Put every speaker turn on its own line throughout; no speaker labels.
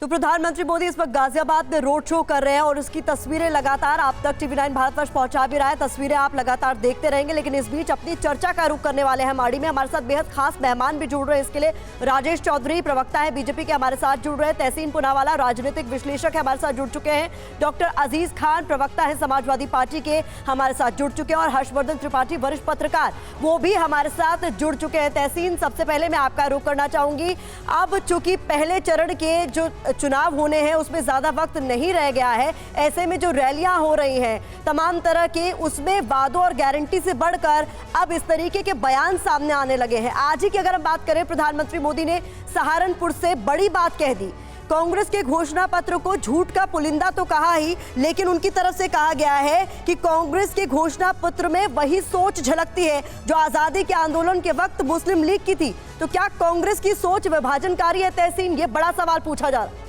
तो प्रधानमंत्री मोदी इस वक्त गाजियाबाद में रोड शो कर रहे हैं और उसकी तस्वीरें लगातार आप तक TV9 भारतवर्ष पहुंचा भी रहा है। तस्वीरें आप लगातार देखते रहेंगे, लेकिन इस बीच अपनी चर्चा का रुख करने वाले हैं माड़ी में। हमारे साथ बेहद खास मेहमान भी जुड़ रहे हैं इसके लिए। राजेश चौधरी प्रवक्ता है बीजेपी के, हमारे साथ जुड़ रहे हैं। तहसीन पूनावाला राजनीतिक विश्लेषक है, हमारे साथ जुड़ चुके हैं। डॉक्टर अजीज खान प्रवक्ता है समाजवादी पार्टी के, हमारे साथ जुड़ चुके हैं। और हर्षवर्धन त्रिपाठी वरिष्ठ पत्रकार, वो भी हमारे साथ जुड़ चुके हैं। तहसीन, सबसे पहले मैं आपका रुख करना चाहूंगी। अब चूंकि पहले चरण के जो चुनाव होने हैं उसमें ज्यादा वक्त नहीं रह गया है, ऐसे में जो रैलियां हो रही हैं तमाम तरह के, उसमें वादों और गारंटी से बढ़कर अब इस तरीके के बयान सामने आने लगे हैं। आज ही की अगर हम बात करें, प्रधानमंत्री मोदी ने सहारनपुर से बड़ी बात कह दी। कांग्रेस के घोषणा पत्र को झूठ का पुलिंदा तो कहा ही, लेकिन उनकी तरफ से कहा गया है कि कांग्रेस के घोषणा पत्र में वही सोच झलकती है जो आजादी के आंदोलन के वक्त मुस्लिम लीग की थी। तो क्या कांग्रेस की सोच विभाजनकारी है? तहसीन, ये बड़ा सवाल पूछा जा रहा है।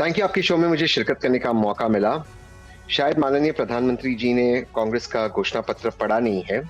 थैंक यू, आपकी शो में मुझे शिरकत करने का मौका मिला। शायद माननीय प्रधानमंत्री जी ने कांग्रेस का घोषणा पत्र पढ़ा नहीं है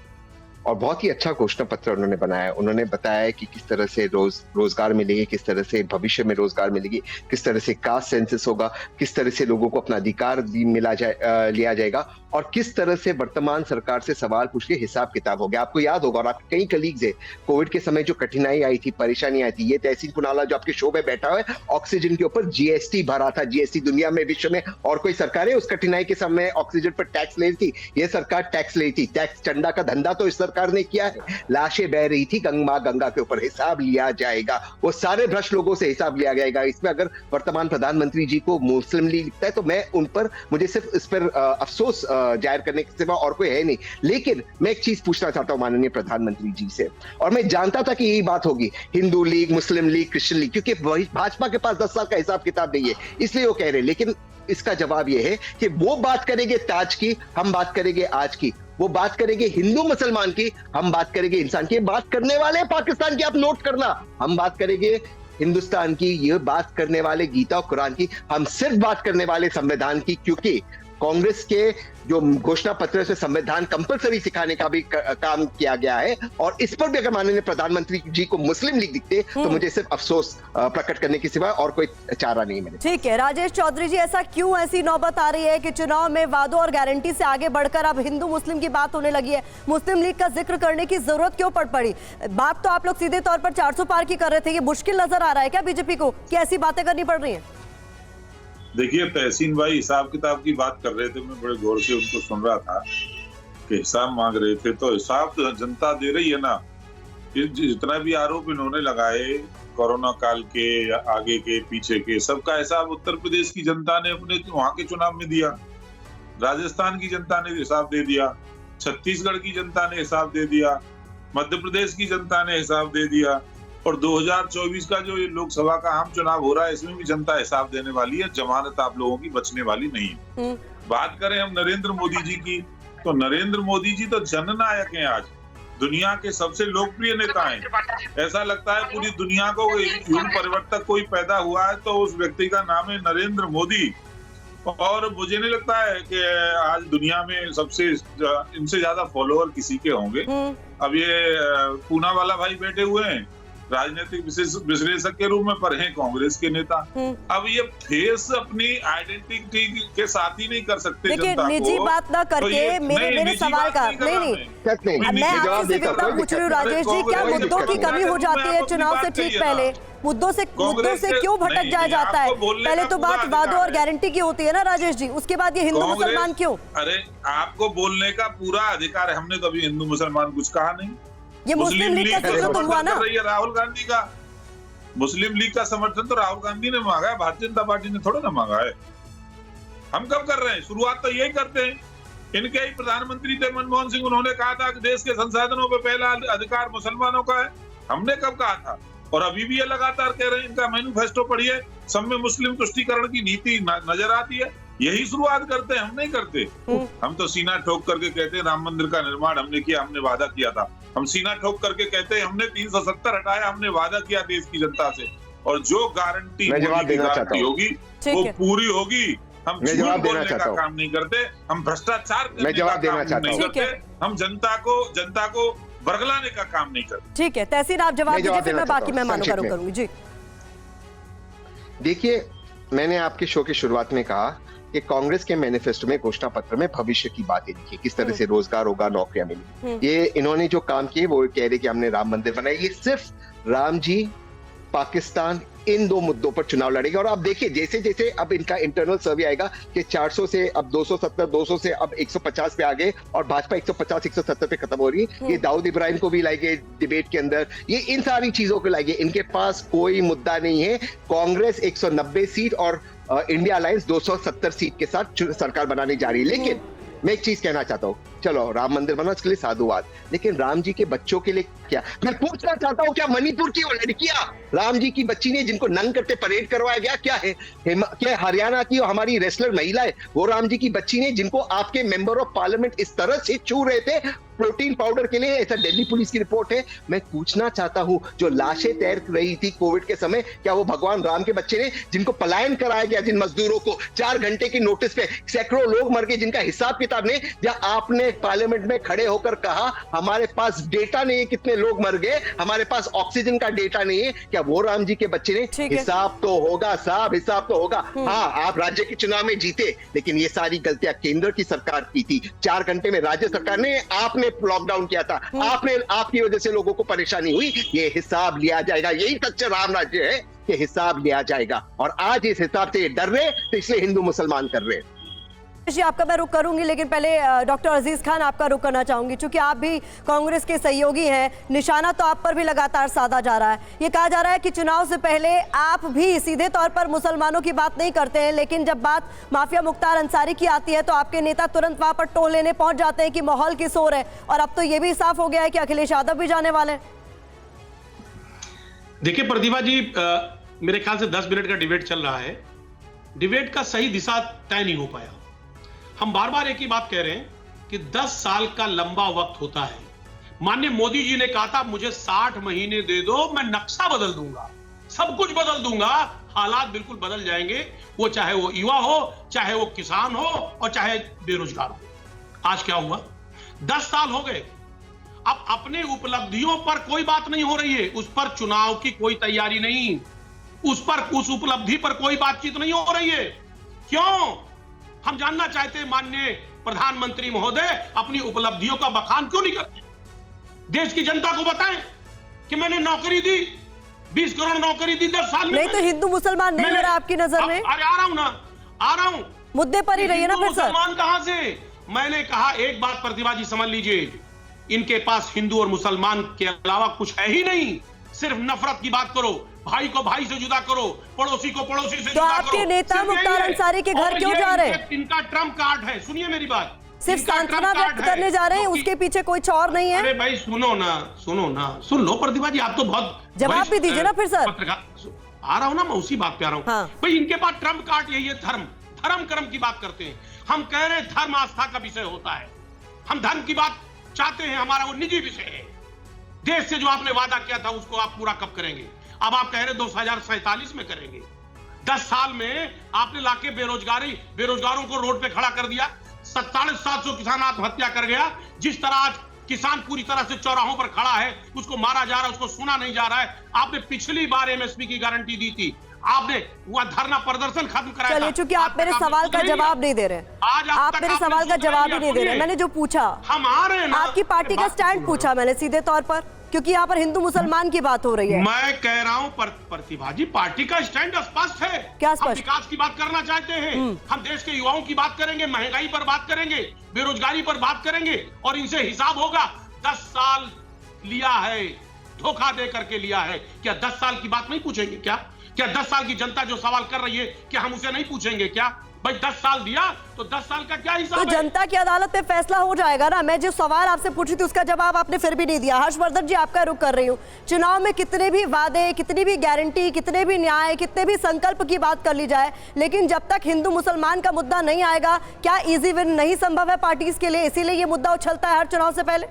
और बहुत ही अच्छा घोषणा पत्र उन्होंने बनाया। उन्होंने बताया कि किस तरह से रोजगार मिलेगी, किस तरह से भविष्य में रोजगार मिलेगी, किस तरह से कास्ट सेंसस होगा, किस तरह से लोगों को अपना अधिकार लिया जाएगा और किस तरह से वर्तमान सरकार से सवाल पूछ के हिसाब किताब हो गया। आपको याद होगा और आपके कई कलीग्स है, कोविड के समय जो कठिनाई आई थी, परेशानी आई थी, ये तहसीन पुनावाला जो आपके शो में बैठा है, ऑक्सीजन के ऊपर जीएसटी भरा था। जीएसटी दुनिया में, विश्व में और कोई सरकार है उस कठिनाई के समय ऑक्सीजन पर टैक्स ले रही थी? ये सरकार टैक्स ले रही थी। टैक्स चंदा का धंधा तो इस सरकार ने किया है। लाशें बह रही थी गंगा के ऊपर, हिसाब लिया जाएगा। वो सारे भ्रष्ट लोगों से हिसाब लिया जाएगा। इसमें अगर वर्तमान प्रधानमंत्री जी को मुस्लिम लीग लिखता है तो मैं उन पर, मुझे सिर्फ इस पर अफसोस जाहिर करने के सिवा और कोई है नहीं। लेकिन मैं एक चीज पूछना चाहता हूं माननीय प्रधानमंत्री जी से, और मैं जानता था कि यही बात होगी, हिंदू लीग, मुस्लिम लीग, क्रिश्चियन लीग, क्योंकि भाजपा के पास 10 साल का हिसाब किताब नहीं है, इसलिए वो कह रहे हैं। लेकिन इसका जवाब यह है कि वो बात करेंगे ताज की, हम बात करेंगे आज की। वो बात करेंगे हिंदू मुसलमान की, हम बात करेंगे इंसान की। बात करने वाले पाकिस्तान की, आप नोट करना, हम बात करेंगे हिंदुस्तान की। ये बात करने वाले गीता और कुरान की, हम सिर्फ बात करने वाले संविधान की। क्योंकि कांग्रेस के जो घोषणा पत्र से संविधान कंपलसरी सिखाने का भी काम किया गया है, और इस पर भी अगर माननीय प्रधानमंत्री जी को मुस्लिम लीग दिखते तो मुझे सिर्फ अफसोस प्रकट करने के सिवा और कोई चारा नहीं मिले।
ठीक है राजेश चौधरी जी, ऐसा क्यों ऐसी नौबत आ रही है कि चुनाव में वादों और गारंटी से आगे बढ़कर अब हिंदू मुस्लिम की बात होने लगी है? मुस्लिम लीग का जिक्र करने की जरूरत क्यों पड़ी? बात तो आप लोग सीधे तौर पर 400 पार की कर रहे थे। ये मुश्किल नजर आ रहा है क्या बीजेपी को कि ऐसी बातें करनी पड़ रही है?
देखिए तहसीन भाई हिसाब किताब की बात कर रहे थे, मैं बड़े गौर से उनको सुन रहा था कि हिसाब मांग रहे थे। तो हिसाब तो जनता दे रही है ना। जितना भी आरोप इन्होंने लगाए कोरोना काल के, आगे के, पीछे के, सबका हिसाब उत्तर प्रदेश की जनता ने अपने वहां के चुनाव में दिया, राजस्थान की जनता ने हिसाब दे दिया, छत्तीसगढ़ की जनता ने हिसाब दे दिया, मध्य प्रदेश की जनता ने हिसाब दे दिया, और 2024 का जो ये लोकसभा का आम चुनाव हो रहा है इसमें भी जनता हिसाब देने वाली है। जमानत आप लोगों की बचने वाली नहीं है। बात करें हम नरेंद्र मोदी जी की, तो नरेंद्र मोदी जी तो जननायक हैं। आज दुनिया के सबसे लोकप्रिय नेता हैं। ऐसा लगता है पूरी दुनिया को युग परिवर्तक कोई पैदा हुआ है तो उस व्यक्ति का नाम है नरेंद्र मोदी। और मुझे नहीं लगता है कि आज दुनिया में सबसे इनसे ज्यादा फॉलोअर किसी के होंगे। अब ये पूनावाला भाई बैठे हुए हैं, राजनीतिक विश्लेषक के रूप में, पर हैं कांग्रेस के नेता। अब ये फेस अपनी आइडेंटिटी के साथ ही नहीं कर सकते।
देखिए निजी बात ना करके
तो
मेरे सवाल का नहीं मैं आपसे पूछ रही हूँ राजेश जी, क्या मुद्दों की कमी हो जाती है चुनाव से ठीक पहले? मुद्दों से क्यों भटक जाया जाता है? पहले तो बात वादों और गारंटी की होती है ना राजेश जी, उसके बाद ये हिंदू मुसलमान क्यों?
अरे आपको बोलने का पूरा अधिकार है, हमने कभी हिंदू मुसलमान कुछ कहा नहीं।
ये मुस्लिम लीग का समर्थन हुआ ना,
राहुल गांधी का मुस्लिम लीग का समर्थन तो राहुल गांधी ने मांगा है, भारतीय जनता पार्टी ने थोड़ा ना मांगा है। हम कब कर रहे हैं? शुरुआत तो यही करते हैं। इनके ही प्रधानमंत्री थे मनमोहन सिंह, उन्होंने कहा था कि देश के संसाधनों पर पहला अधिकार मुसलमानों का है। हमने कब कहा था? और अभी भी ये लगातार कह रहे हैं। इनका मैनिफेस्टो पढ़िए, सब में मुस्लिम तुष्टीकरण की नीति नजर आती है। यही शुरुआत करते हैं, हम नहीं करते। हम तो सीना ठोक करके कहते हैं राम मंदिर का निर्माण हमने किया, हमने वादा किया था। हम सीना ठोक करके कहते हैं हमने 370 हटाया, हमने वादा किया देश की जनता से। और जो गारंटी होगी वो पूरी होगी। हम झूठ बोलने का काम नहीं करते, हम भ्रष्टाचार करने का काम नहीं करते, हम जनता को बरगलाने का काम नहीं करते।
ठीक है तहसीन, आप जवाब दीजिए, फिर मैं बाकी मेहमानों का रुख करूंगी जी।
देखिए, मैंने आपके शो की शुरुआत में कहा कि कांग्रेस के मैनिफेस्टो में, घोषणा पत्र में भविष्य की बातें लिखी, किस तरह से रोजगार होगा, नौकरियां मिलेंगी। ये इन्होंने जो काम किए वो कह रहे कि हमने राम मंदिर बनाया। ये सिर्फ राम जी, पाकिस्तान, इन दो मुद्दों पर चुनाव लड़ेगा। और आप देखिए, जैसे जैसे अब इनका इंटरनल सर्वे आएगा कि 400 से अब 270, 200 से अब 150 पे आ गए और भाजपा 150, 170 पे खत्म हो रही है। ये दाऊद इब्राहिम को भी लाएंगे डिबेट के अंदर, ये इन सारी चीजों को लाएंगे। इनके पास कोई मुद्दा नहीं है। कांग्रेस 190 सीट और इंडिया अलायंस 270 सीट के साथ सरकार बनाने जा रही है। लेकिन मैं एक चीज कहना चाहता हूँ, चलो राम मंदिर बना, उसके लिए साधुवाद, लेकिन राम जी के बच्चों के लिए क्या? मैं पूछना चाहता हूँ, क्या मणिपुर की वो लड़कियां राम जी की बच्ची ने जिनको नंग करके परेड करवाया गया, क्या है? क्या हरियाणा की हमारी रेसलर महिला है वो राम जी की बच्ची ने जिनको आपके मेंबर ऑफ पार्लियामेंट इस तरह से छू रहे थे प्रोटीन पाउडर के लिए? ऐसा दिल्ली पुलिस की रिपोर्ट है। मैं पूछना चाहता हूं, जो लाशें तैर रही थी कोविड के समय, क्या वो भगवान राम के बच्चे ने, जिनको पलायन कराया गया, जिन मजदूरों को 4 घंटे की नोटिस पे सैकड़ों लोग मर गए, जिनका हिसाब किताब नहीं, या आपने पार्लियामेंट में खड़े होकर कहा हमारे पास डेटा नहीं है कितने लोग मर गए, हमारे पास ऑक्सीजन का डेटा नहीं है, क्या वो राम जी के बच्चे ने? हिसाब तो होगा साहब, हिसाब तो होगा। हाँ, आप राज्य के चुनाव में जीते, लेकिन ये सारी गलतियां केंद्र की सरकार की थी। 4 घंटे में राज्य सरकार ने, आपने लॉकडाउन किया था, आपने, आपकी वजह से लोगों को परेशानी हुई। ये हिसाब लिया जाएगा। यही सच्चा राम राज्य है कि हिसाब लिया जाएगा। और आज इस हिसाब से डर रहे, तो इसलिए हिंदू मुसलमान कर रहे हैं।
जी, आपका मैं रुख करूंगी, लेकिन पहले डॉक्टर अजीज खान आपका रुख करना चाहूंगी, क्योंकि आप भी कांग्रेस के सहयोगी हैं। निशाना तो आप पर भी लगातार साधा जा रहा है। ये कहा जा रहा है कि चुनाव से पहले आप भी सीधे तौर पर मुसलमानों की बात नहीं करते हैं, लेकिन जब बात माफिया मुख्तार अंसारी की आती है तो आपके नेता तुरंत वहां पर टोल लेने पहुंच जाते हैं कि माहौल किस ओर है। और अब तो ये भी साफ हो गया है कि अखिलेश यादव भी जाने वाले हैं।
देखिए प्रतिभा जी, मेरे ख्याल से 10 मिनट का डिबेट चल रहा है। डिबेट का सही दिशा तय नहीं हो पाया। हम बार बार एक ही बात कह रहे हैं कि 10 साल का लंबा वक्त होता है। माननीय मोदी जी ने कहा था मुझे 60 महीने दे दो, मैं नक्शा बदल दूंगा, सब कुछ बदल दूंगा। हालात बिल्कुल बदल जाएंगे, वो चाहे वो युवा हो, चाहे वो किसान हो और चाहे बेरोजगार हो। आज क्या हुआ? 10 साल हो गए, अब अपने उपलब्धियों पर कोई बात नहीं हो रही है, उस पर चुनाव की कोई तैयारी नहीं, उस उपलब्धि पर कोई बातचीत नहीं हो रही है। क्यों? हम जानना चाहते हैं माननीय प्रधानमंत्री महोदय अपनी उपलब्धियों का बखान क्यों नहीं करते? देश की जनता को बताएं कि मैंने नौकरी दी, 20 करोड़ नौकरी दी 10 साल में।
नहीं तो हिंदू मुसलमान नहीं हो रहा आपकी नजर में?
अरे आ रहा हूं ना, आ रहा हूं,
मुद्दे पर ही रहिए ना फिर सर।
मुसलमान कहां से? मैंने कहा एक बात प्रतिभा जी समझ लीजिए, इनके पास हिंदू और मुसलमान के अलावा कुछ है ही नहीं। सिर्फ नफरत की बात करो, भाई को भाई से जुदा करो, पड़ोसी को पड़ोसी से जुदा करो।
तो आपके नेता मुख्तार अंसारी के घर क्यों जा रहे हैं?
इनका ट्रम्प कार्ड है। सुनिए मेरी बात,
सिर्फ सांत्वना व्यक्त करने जा रहे हैं, उसके पीछे कोई और नहीं है।
अरे भाई सुनो ना, सुन लो प्रतिभा जी, आप तो बहुत
जवाब भी दीजिए ना फिर सर।
आ रहा हूं ना, मैं उसी बात पे आ रहा हूं।
हाँ।
भाई इनके पास ट्रम्प कार्ड यही है, धर्म कर्म की बात करते हैं। हम कह रहे हैं धर्म आस्था का विषय होता है, हम धर्म की बात चाहते हैं, हमारा वो निजी विषय है। देश से जो आपने वादा किया था उसको आप पूरा कब करेंगे? अब आप कह रहे 2047 में करेंगे। 10 साल में आपने लाके बेरोजगारों को रोड पे खड़ा कर दिया। 750 किसान आत्महत्या कर गया। जिस तरह आज किसान पूरी तरह से चौराहों पर खड़ा है, उसको मारा जा रहा है, उसको सुना नहीं जा रहा है। आपने पिछली बार एमएसपी की गारंटी दी थी, आपने वह धरना प्रदर्शन खत्म कराया।
चलिए, चूंकि आप मेरे सवाल का जवाब नहीं दे रहे, आप मेरे सवाल का जवाब ही नहीं दे रहे। मैंने जो पूछा,
हम आ रहे हैं ना,
आपकी पार्टी का स्टैंड पूछा मैंने सीधे तौर पर, क्योंकि यहाँ पर हिंदू मुसलमान की बात हो रही है।
मैं कह रहा हूँ प्रतिभा जी, पार्टी का स्टैंड स्पष्ट है।
क्या
हम
स्पष्ट?
विकास की बात करना चाहते हैं, हम देश के युवाओं की बात करेंगे, महंगाई पर बात करेंगे, बेरोजगारी पर बात करेंगे, और इनसे हिसाब होगा। 10 साल लिया है, धोखा दे करके लिया है। क्या 10 साल की बात नहीं पूछेंगे? क्या 10 साल की जनता जो सवाल कर रही है, क्या हम उसे नहीं पूछेंगे? क्या भाई 10 साल दिया तो 10 साल का क्या हिसाब है?
तो जनता की अदालत में फैसला हो जाएगा ना। मैं जो सवाल आपसे पूछी थी उसका जवाब आपने फिर भी नहीं दिया। हर्षवर्धन जी, आपका रुख कर रही हूँ। चुनाव में कितने भी वादे, कितनी भी गारंटी, कितने भी न्याय, कितने भी संकल्प की बात कर ली जाए, लेकिन जब तक हिंदू मुसलमान का मुद्दा नहीं आएगा, क्या इजी विन नहीं संभव है पार्टीज के लिए? इसीलिए ये मुद्दा उछलता है हर चुनाव से पहले।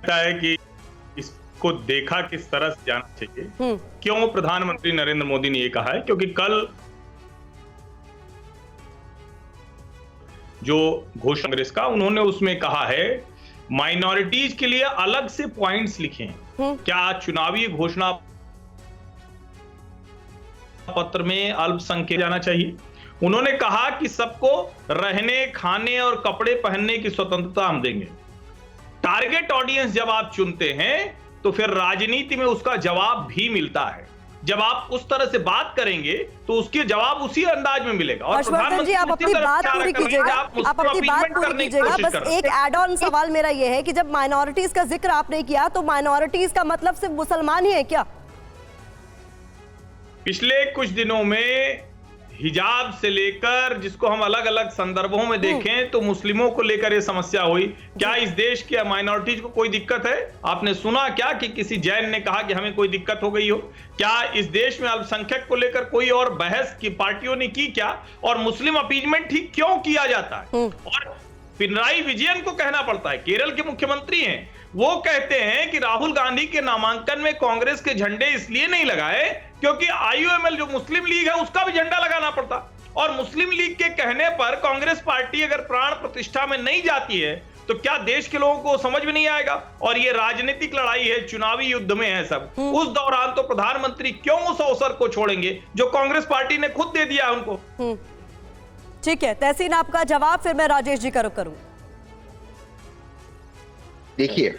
है कि इसको देखा किस तरह से जाना चाहिए। क्यों प्रधानमंत्री नरेंद्र मोदी ने ये कहा है? क्योंकि कल जो घोषणा कांग्रेस का, उन्होंने उसमें कहा है माइनॉरिटीज के लिए अलग से पॉइंट्स लिखे हैं। क्या चुनावी घोषणा पत्र में अल्पसंख्यक जाना चाहिए। उन्होंने कहा कि सबको रहने, खाने और कपड़े पहनने की स्वतंत्रता हम देंगे। टारगेट ऑडियंस जब आप चुनते हैं तो फिर राजनीति में उसका जवाब भी मिलता है। जब आप उस तरह से बात करेंगे तो उसके जवाब उसी अंदाज में मिलेगा। और
हर्षवर्धन जी, आप अपनी बात पूरी कीजिएगा, आप अपनी बात पूरी कीजिएगा। बस एक एड ऑन सवाल मेरा ये है कि जब माइनॉरिटीज का जिक्र आपने किया तो माइनॉरिटीज का मतलब सिर्फ मुसलमान ही है क्या?
पिछले कुछ दिनों में हिजाब से लेकर, जिसको हम अलग अलग संदर्भों में देखें, तो मुस्लिमों को लेकर यह समस्या हुई। क्या इस देश के माइनॉरिटीज को कोई दिक्कत है? आपने सुना क्या कि किसी जैन ने कहा कि हमें कोई दिक्कत हो गई हो? क्या इस देश में अल्पसंख्यक को लेकर कोई और बहस की पार्टियों ने की क्या? और मुस्लिम अपीजमेंट ठीक क्यों किया जाता है? और पिनराई विजयन को कहना पड़ता है, केरल के मुख्यमंत्री हैं, वो कहते हैं कि राहुल गांधी के नामांकन में कांग्रेस के झंडे इसलिए नहीं लगाए क्योंकि आईयूएमएल जो मुस्लिम लीग है उसका भी झंडा लगाना पड़ता। और मुस्लिम लीग के कहने पर कांग्रेस पार्टी अगर प्राण प्रतिष्ठा में नहीं जाती है तो क्या देश के लोगों को समझ में नहीं आएगा? और ये राजनीतिक लड़ाई है, चुनावी युद्ध में है सब। उस दौरान तो प्रधानमंत्री क्यों उस अवसर को छोड़ेंगे जो कांग्रेस पार्टी ने खुद दे दिया उनको।
ठीक है, तहसीन आपका जवाब, फिर मैं राजेश जी का रुख करूं।
देखिए,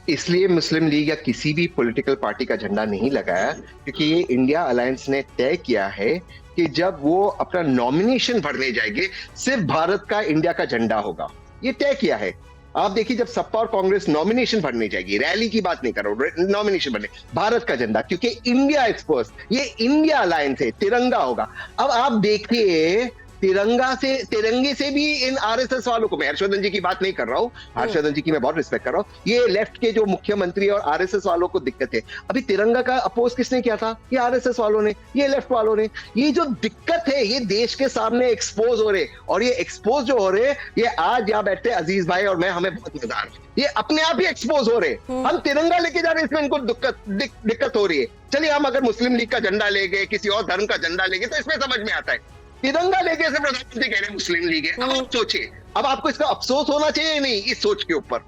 इसलिए मुस्लिम लीग या किसी भी पॉलिटिकल पार्टी का झंडा नहीं लगाया क्योंकि ये इंडिया अलायंस ने तय किया है कि जब वो अपना नॉमिनेशन भरने जाएंगे सिर्फ भारत का, इंडिया का झंडा होगा। ये तय किया है। आप देखिए, जब सपा और कांग्रेस नॉमिनेशन भरने जाएगी, रैली की बात नहीं कर रहा हूं, नॉमिनेशन भरने, भारत का झंडा, क्योंकि इंडिया इज फर्स्ट, ये इंडिया अलायंस है, तिरंगा होगा। अब आप देखिए, तिरंगे से भी इन आरएसएस वालों को, मैं हर्षवर्धन जी की बात नहीं कर रहा हूं, हर्षवर्धन जी की मैं बहुत रिस्पेक्ट कर रहा हूं, ये लेफ्ट के जो मुख्यमंत्री और आरएसएस वालों को दिक्कत है। अभी तिरंगा का अपोज किसने किया था? ये आरएसएस वालों ने, ये लेफ्ट वालों ने। ये जो दिक्कत है ये देश के सामने एक्सपोज हो रहे, और ये एक्सपोज जो हो रहे, ये आज यहाँ बैठे अजीज भाई और मैं, हमें बहुत मजा आ रहा है। ये अपने आप ही एक्सपोज हो रहे। हम तिरंगा लेके जा रहे हैं, इसमें इनको दिक्कत हो रही है। चलिए, हम अगर मुस्लिम लीग का झंडा ले गए, किसी और धर्म का झंडा ले गए तो इसमें समझ में आता है। तिरंगा लेके से प्रधानमंत्री कह रहे हैं मुस्लिम लीग है। अब आप सोचिए, अब आपको इसका अफसोस होना चाहिए नहीं इस सोच के ऊपर।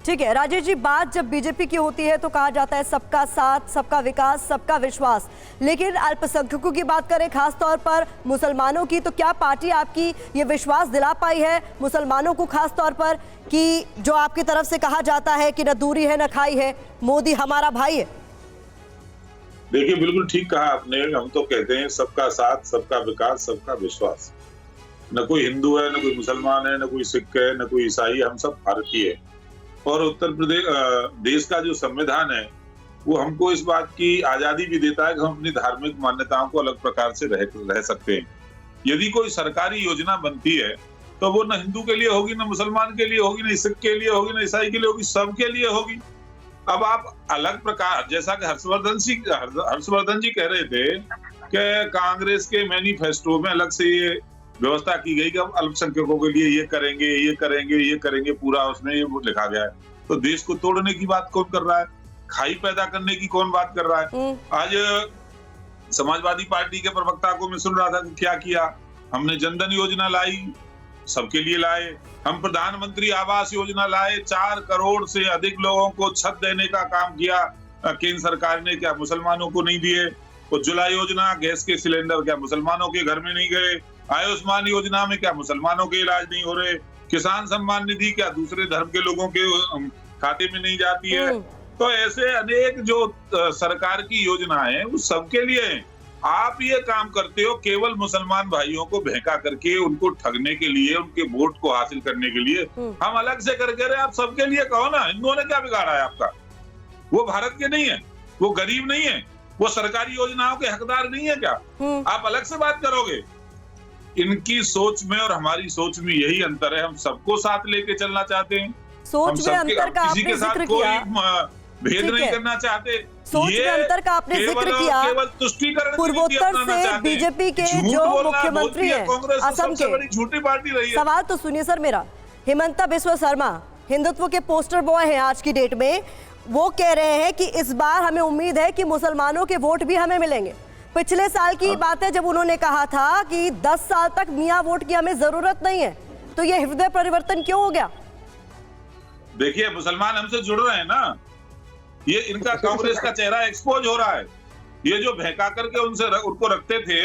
ठीक है राजेश जी, बात जब बीजेपी की होती है तो कहा जाता है सबका साथ, सबका विकास, सबका विश्वास, लेकिन अल्पसंख्यकों की बात करें, खास तौर पर मुसलमानों की, तो क्या पार्टी आपकी ये विश्वास दिला पाई है मुसलमानों को, खास तौर पर कि जो आपकी तरफ से कहा जाता है कि न दूरी है न खाई है, मोदी हमारा भाई है?
देखिए, बिल्कुल ठीक कहा आपने। हम तो कहते हैं सबका साथ, सबका विकास, सबका विश्वास। न कोई हिंदू है, न कोई मुसलमान है, न कोई सिख है, न कोई ईसाई, हम सब भारतीय है। और उत्तर प्रदेश देश का जो संविधान है वो हमको इस बात की आजादी भी देता है कि हम अपनी धार्मिक मान्यताओं को अलग प्रकार से रह सकते हैं। यदि कोई सरकारी योजना बनती है तो वो न हिंदू के लिए होगी, न मुसलमान के लिए होगी, न सिख के लिए होगी, न ईसाई के लिए होगी, सबके लिए होगी। अब आप अलग प्रकार, जैसा कि हर्षवर्धन जी कह रहे थे कि कांग्रेस के मैनिफेस्टो में अलग से ये व्यवस्था की गई कि अब अल्पसंख्यकों के लिए ये करेंगे, ये करेंगे, ये करेंगे, पूरा उसमें ये लिखा गया है। तो देश को तोड़ने की बात कौन कर रहा है? खाई पैदा करने की कौन बात कर रहा है? आज समाजवादी पार्टी के प्रवक्ता को मैं सुन रहा था कि क्या किया, हमने जनधन योजना लाई, सबके लिए लाए, हम प्रधानमंत्री आवास योजना लाए, 4 करोड़ से अधिक लोगों को छत देने का काम किया केंद्र सरकार ने, क्या मुसलमानों को नहीं दिए? उज्ज्वला योजना, गैस के सिलेंडर क्या मुसलमानों के घर में नहीं गए? आयुष्मान योजना में क्या मुसलमानों के इलाज नहीं हो रहे? किसान सम्मान निधि क्या दूसरे धर्म के लोगों के खाते में नहीं जाती है? तो ऐसे अनेक जो सरकार की योजनाएं हैं वो सबके लिए हैं। आप ये काम करते हो केवल मुसलमान भाइयों को बहका करके, उनको ठगने के लिए, उनके वोट को हासिल करने के लिए। हम अलग से करके रहे, आप सबके लिए कहो ना। हिंदुओं ने क्या बिगाड़ा है आपका? वो भारत के नहीं है, वो गरीब नहीं है, वो सरकारी योजनाओं के हकदार नहीं है क्या? आप अलग से बात करोगे? इनकी सोच में और हमारी सोच में यही अंतर है। हम सबको साथ लेके चलना चाहते हैं,
सोच में अंतर का
किसी के साथ कोई भेद नहीं करना चाहते।
सोच में अंतर का आपने जिक्र किया।
केवल तुष्टीकरण
पूर्वोत्तर से बीजेपी के जो मुख्यमंत्री हैं असम के,
बड़ी झूठी पार्टी रही है।
सवाल तो सुनिए सर मेरा, हिमंता बिस्वा शर्मा हिंदुत्व के पोस्टर बॉय हैं आज की डेट में, वो कह रहे हैं कि इस बार हमें उम्मीद है कि मुसलमानों के वोट भी हमें मिलेंगे। पिछले साल की बात है जब उन्होंने कहा था कि 10 साल तक मियां वोट की हमें जरूरत नहीं है, तो ये हृदय परिवर्तन क्यों हो गया?
देखिए, मुसलमान हमसे जुड़ रहे हैं ना, ये इनका कांग्रेस का चेहरा एक्सपोज हो रहा है। ये जो बहका करके उनको रखते थे,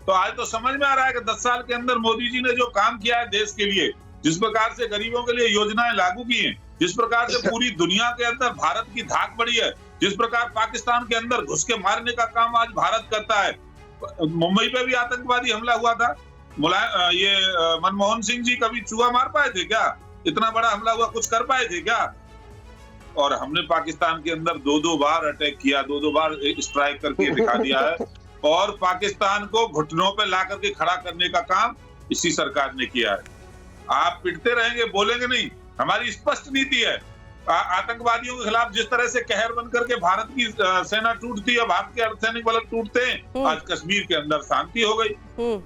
तो आज तो समझ में आ रहा है कि 10 साल के अंदर मोदी जी ने जो काम किया है देश के लिए, जिस प्रकार से गरीबों के लिए योजनाएं लागू की हैं, जिस प्रकार से पूरी दुनिया के अंदर भारत की धाक बढ़ी है, जिस प्रकार पाकिस्तान के अंदर घुस के मारने का काम आज भारत करता है। मुंबई पे भी आतंकवादी हमला हुआ था, मनमोहन सिंह जी कभी चूहा मार पाए थे क्या? इतना बड़ा हमला हुआ, कुछ कर पाए थे क्या? और हमने पाकिस्तान के अंदर 2-2 बार अटैक किया, 2-2 बार स्ट्राइक करके दिखा दिया है, और पाकिस्तान को घुटनों पे ला करके खड़ा करने का काम इसी सरकार ने किया है। आप पिटते रहेंगे, बोलेंगे नहीं। हमारी स्पष्ट नीति है, आतंकवादियों के खिलाफ जिस तरह से कहर बन करके भारत की सेना टूटती है, भारत के अर्धसैनिक बल टूटते हैं, आज कश्मीर के अंदर शांति हो गई।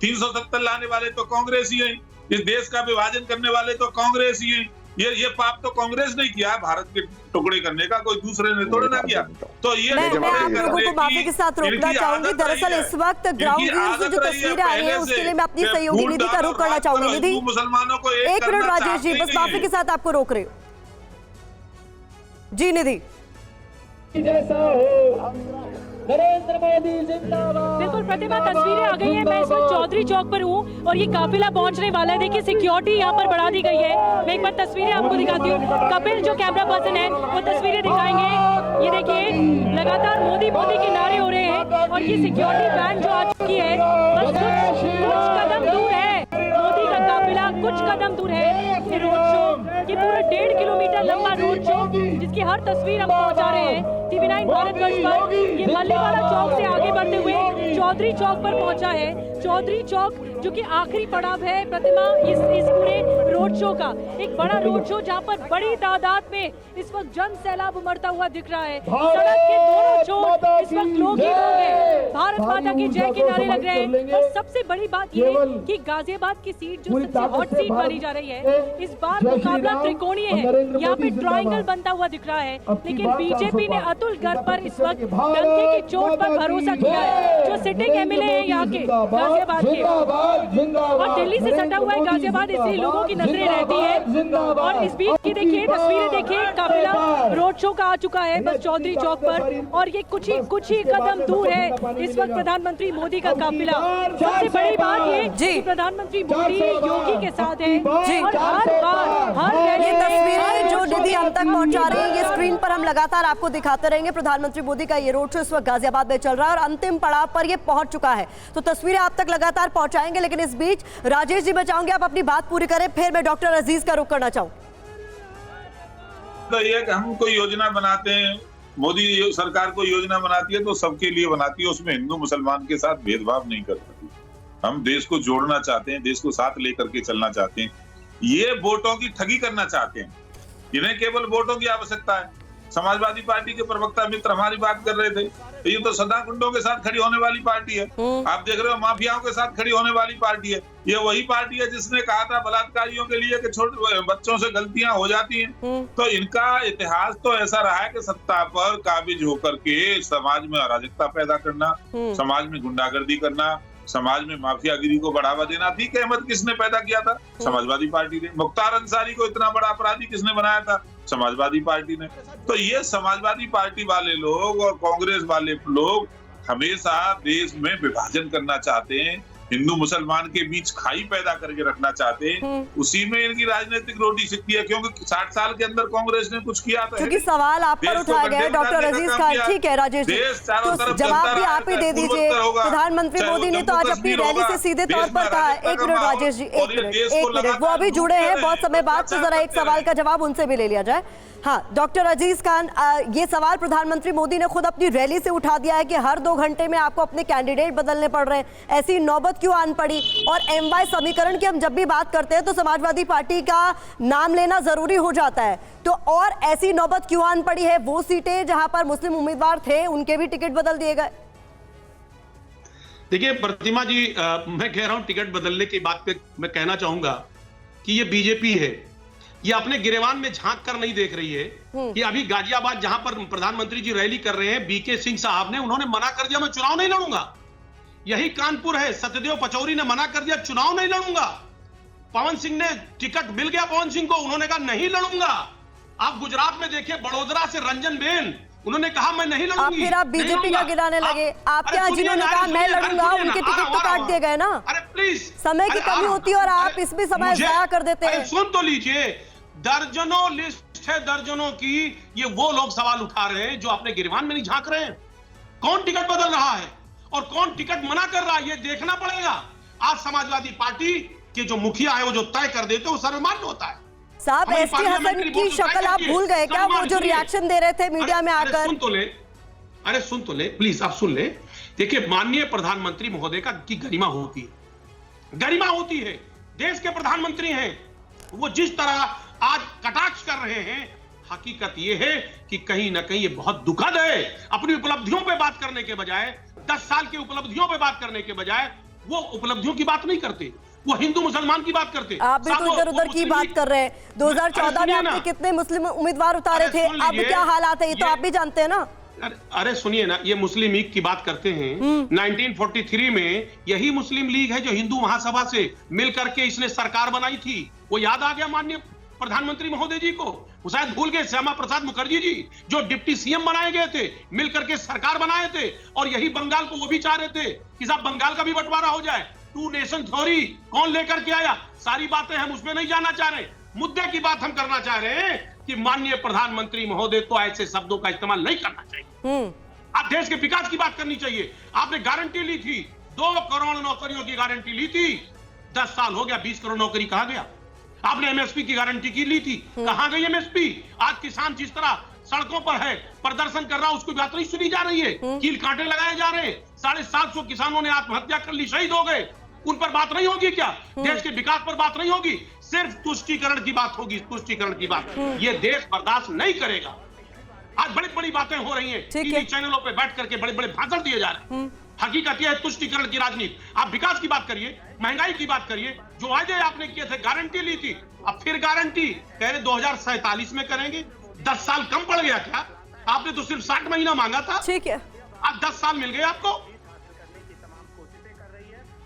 370 लाने वाले तो कांग्रेस ही है, इस देश का विभाजन करने वाले तो कांग्रेस ही है। ये पाप तो कांग्रेस ने किया, भारत के टुकड़े करने का कोई दूसरे ने थोड़ा ना किया। तो ये
मैं आप लोगों को माफी के साथ रोकना चाहूंगी। दरअसल इस वक्त ग्राउंड जीरो से जो तस्वीरें आई हैं उसके लिए मैं अपनी सहयोगी निधि का रुख करना चाहूंगी। निधि,
मुसलमानों को
एक मिनट राजेश जी, बस माफी के साथ आपको रोक रही हूँ। जी निधि।
नरेंद्र मोदी जिंदाबाद। बिल्कुल प्रतिभा, तस्वीरें आ गई है। मैं इस वक्त चौधरी चौक पर हूँ और ये काफिला पहुंचने वाला है। देखिए सिक्योरिटी यहाँ पर बढ़ा दी गई है। मैं एक बार तस्वीरें आपको दिखाती हूँ। कपिल जो कैमरा पर्सन है वो तस्वीरें दिखाएंगे। ये देखिए लगातार मोदी मोदी के नारे हो रहे हैं और ये सिक्योरिटी वैन जो आ चुकी है बस कुछ कदम दूर है। मोदी का काफिला कुछ कदम दूर है। ये रोड शो, ये पूरा 1.5 किलोमीटर लंबा रोड शो जिसकी हर तस्वीर हम पहुंचा रहे हैं TV9 भारतवर्ष पर। ये मल्लीवाला चौक से आगे बढ़ते हुए चौधरी चौक पर पहुंचा है। चौधरी चौक जो कि आखिरी पड़ाव है प्रतिमा इस पूरे रोड शो का। एक बड़ा रोड शो जहां पर बड़ी तादाद में इस वक्त जन सैलाब उमड़ता हुआ दिख रहा है। सड़क के दोनों छोर इस वक्त लोग ही लोग हैं। भारत माता की जय के नारे लग रहे हैं। और सबसे बड़ी बात ये कि गाजियाबाद की सीट जो सबसे हॉट सीट मानी जा रही है, इस बार मुकाबला त्रिकोणीय है। यहाँ पे ट्रायंगल बनता हुआ दिख रहा है, लेकिन बीजेपी ने अतुल गर्ग पर इस वक्त डंके की चोट पर भरोसा किया है। जो सिटिंग MLA है यहाँ के गाजियाबाद के, और दिल्ली से सटा हुआ है गाजियाबाद, इसलिए लोगों की नजरें रहती है। और इस बीच की देखिए तस्वीरें देखिए, काफिला रोड शो का आ चुका है बस चौधरी चौक पर। और ये कुछ ही कदम दूर है इस वक्त प्रधानमंत्री मोदी का काफिला। सबसे बड़ी बात ये कि प्रधानमंत्री मोदी योगी के साथ है और हर बार
ये तस्वीरें जो निधि हम तक पहुंचा रही है, ये स्क्रीन पर हम लगातार आपको दिखाते रहेंगे। प्रधानमंत्री मोदी का ये रोड शो इस वक्त गाजियाबाद में चल रहा है और अंतिम पड़ाव पर ये पहुंच चुका है, तो तस्वीरें आप तक लगातार पहुंचाएंगे। लेकिन इस बीच राजेश जी, मैं चाहूंगी आप अपनी बात पूरी करें, फिर मैं डॉक्टर अजीज का रुख करना चाहूँ।
तो ये कि हम कोई योजना बनाते हैं, मोदी सरकार कोई योजना बनाती है तो सबके लिए बनाती है, उसमें हिंदू मुसलमान के साथ भेदभाव नहीं करती। हम देश को जोड़ना चाहते हैं, देश को साथ लेकर के चलना चाहते हैं। ये वोटों की ठगी करना चाहते हैं, इन्हें केवल वोटों की आवश्यकता है। समाजवादी पार्टी के प्रवक्ता मित्र हमारी बात कर रहे थे, तो ये तो सदा गुंडों के साथ खड़ी होने वाली पार्टी है। आप देख रहे हो माफियाओं के साथ खड़ी होने वाली पार्टी है। ये वही पार्टी है जिसने कहा था बलात्कारियों के लिए कि छोटे बच्चों से गलतियां हो जाती हैं। तो इनका इतिहास तो ऐसा रहा है कि सत्ता पर काबिज होकर के समाज में अराजकता पैदा करना, समाज में गुंडागर्दी करना, समाज में माफियागिरी को बढ़ावा देना। अतीक अहमद किसने पैदा किया था? समाजवादी पार्टी ने। मुख्तार अंसारी को इतना बड़ा अपराधी किसने बनाया था? समाजवादी पार्टी ने। तो ये समाजवादी पार्टी वाले लोग और कांग्रेस वाले लोग हमेशा देश में विभाजन करना चाहते हैं, हिंदू मुसलमान के बीच खाई पैदा करके रखना चाहते हैं। उसी में इनकी राजनीतिक रोटी सिकती है, क्योंकि 60 साल के अंदर कांग्रेस ने कुछ किया था।
क्योंकि सवाल आप पर उठाया गया है डॉक्टर अजीज खान। ठीक है राजेश जी, तो जवाब भी आप ही दे दीजिए। प्रधानमंत्री मोदी ने तो आज अपनी रैली से सीधे तौर पर कहा, एक मिनट राजेश जी, एक मिनट, वो अभी जुड़े हैं बहुत समय बाद, तो जरा एक सवाल का जवाब उनसे भी ले लिया जाए। हाँ डॉक्टर अजीज खान, ये सवाल प्रधानमंत्री मोदी ने खुद अपनी रैली से उठा दिया है कि हर 2 घंटे में आपको अपने कैंडिडेट बदलने पड़ रहे हैं, ऐसी नौबत क्यों आन पड़ी? और MY समीकरण की हम जब भी बात करते हैं तो समाजवादी पार्टी का नाम लेना जरूरी हो जाता है, तो और ऐसी नौबत क्यों आन पड़ी है? वो सीटें जहां पर मुस्लिम उम्मीदवार थे उनके भी टिकट बदल दिए गए।
देखिए प्रतिमा जी, मैं कह रहा हूं टिकट बदलने की बात पे मैं कहना चाहूंगा कि ये बीजेपी है, ये अपने गिरेवान में झांक कर नहीं देख रही है कि अभी गाजियाबाद जहां पर प्रधानमंत्री जी रैली कर रहे हैं, BK सिंह साहब ने, उन्होंने मना कर दिया मैं चुनाव नहीं लड़ूंगा। यही कानपुर है, सत्यदेव पचौरी ने मना कर दिया चुनाव नहीं लड़ूंगा। पवन सिंह ने टिकट मिल गया पवन सिंह को, उन्होंने कहा नहीं लड़ूंगा। आप गुजरात में देखिए, बड़ोदरा से रंजन बेन, उन्होंने कहा मैं नहीं
अब
लड़ूंगी।
फिर आप बीजेपी का गिराने लगे। आपके यहाँ जिन्होंने कहा मैं लड़ूंगा, उनके टिकट तो काट दिए गए ना।
अरे प्लीज,
समय की कमी होती है और आप इसमें समय जाया कर देते हैं।
सुन तो लीजिए, दर्जनों लिस्ट है, दर्जनों की। ये वो लोग सवाल उठा रहे हैं जो अपने गिरबान में नहीं झांक रहे हैं। कौन टिकट बदल रहा है और कौन टिकट मना कर रहा है, ये देखना पड़ेगा। आज समाजवादी पार्टी के जो मुखिया है वो जो तय कर देते, वो सर्वमान्य होता है।
साहब, एसटी हसन की शक्ल आप भूल गए क्या? वो जो रिएक्शन दे रहे थे मीडिया में आकर।
सुन तो ले प्लीज, आप सुन ले। देखिए, माननीय प्रधानमंत्री महोदय का की गरिमा होती है, गरिमा होती है। देश के प्रधानमंत्री हैं, वो जिस तरह आज कटाक्ष कर रहे हैं, हकीकत ये है कि कहीं ना कहीं ये बहुत दुखद है। अपनी उपलब्धियों पे बात करने के बजाय, 10 साल की उपलब्धियों पे बात करने के बजाय वो उपलब्धियों की बात नहीं करते, वो हिंदू मुसलमान की बात करते।
आप भी तो इधर उधर की बात कर रहे हैं। 2014 में आपने कितने मुस्लिम उम्मीदवार उतारे थे, अब क्या हालात है ये तो आप भी जानते हैं ना।
अरे सुनिए ना, ये मुस्लिम लीग की बात करते हैं। 1943 में यही मुस्लिम लीग है जो हिंदू महासभा से मिलकर के इसने सरकार बनाई थी। वो याद आ गया माननीय प्रधानमंत्री महोदय जी को। वो शायद भूल गए श्यामा प्रसाद मुखर्जी जी जो डिप्टी सीएम बनाए गए थे, मिलकर के सरकार बनाए थे। और यही बंगाल को वो भी चाह रहे थे कि साहब बंगाल का भी बंटवारा हो जाए। 2 नेशन थ्योरी कौन लेकर के आया? सारी बातें हम उसमें नहीं जाना चाह रहे। मुद्दे की बात हम करना चाह रहे हैं कि माननीय प्रधानमंत्री महोदय को ऐसे शब्दों का इस्तेमाल नहीं करना चाहिए। आप देश के विकास की बात करनी चाहिए। आपने गारंटी ली थी, 2 करोड़ नौकरियों की गारंटी ली थी। 10 साल हो गया, 20 करोड़ नौकरी कहां गया? आपने एमएसपी की गारंटी की ली थी, कहां गई एमएसपी? आज किसान जिस तरह सड़कों पर है, प्रदर्शन कर रहा है, उसकी बात नहीं सुनी जा रही है। कील कांटे लगाए जा रहे हैं। 750 किसानों ने आत्महत्या कर ली, शहीद हो गए। उन पर बात नहीं होगी क्या? देश के विकास पर बात नहीं होगी? सिर्फ तुष्टीकरण की बात होगी, तुष्टीकरण की बात। ये देश बर्दाश्त नहीं करेगा। आज बड़ी बड़ी बातें हो रही हैं, टीवी चैनलों पे बैठ करके बड़े बड़े भाषण दिए जा रहे हैं। हकीकत यह है तुष्टीकरण की राजनीति। आप विकास की बात करिए, महंगाई की बात करिए। जो वायदे आपने किए थे, गारंटी ली थी, अब फिर गारंटी कह रहे 2047 में करेंगे। 10 साल कम पड़ गया क्या? आपने तो सिर्फ 60 महीना मांगा था।
ठीक है,
आज 10 साल मिल गए आपको।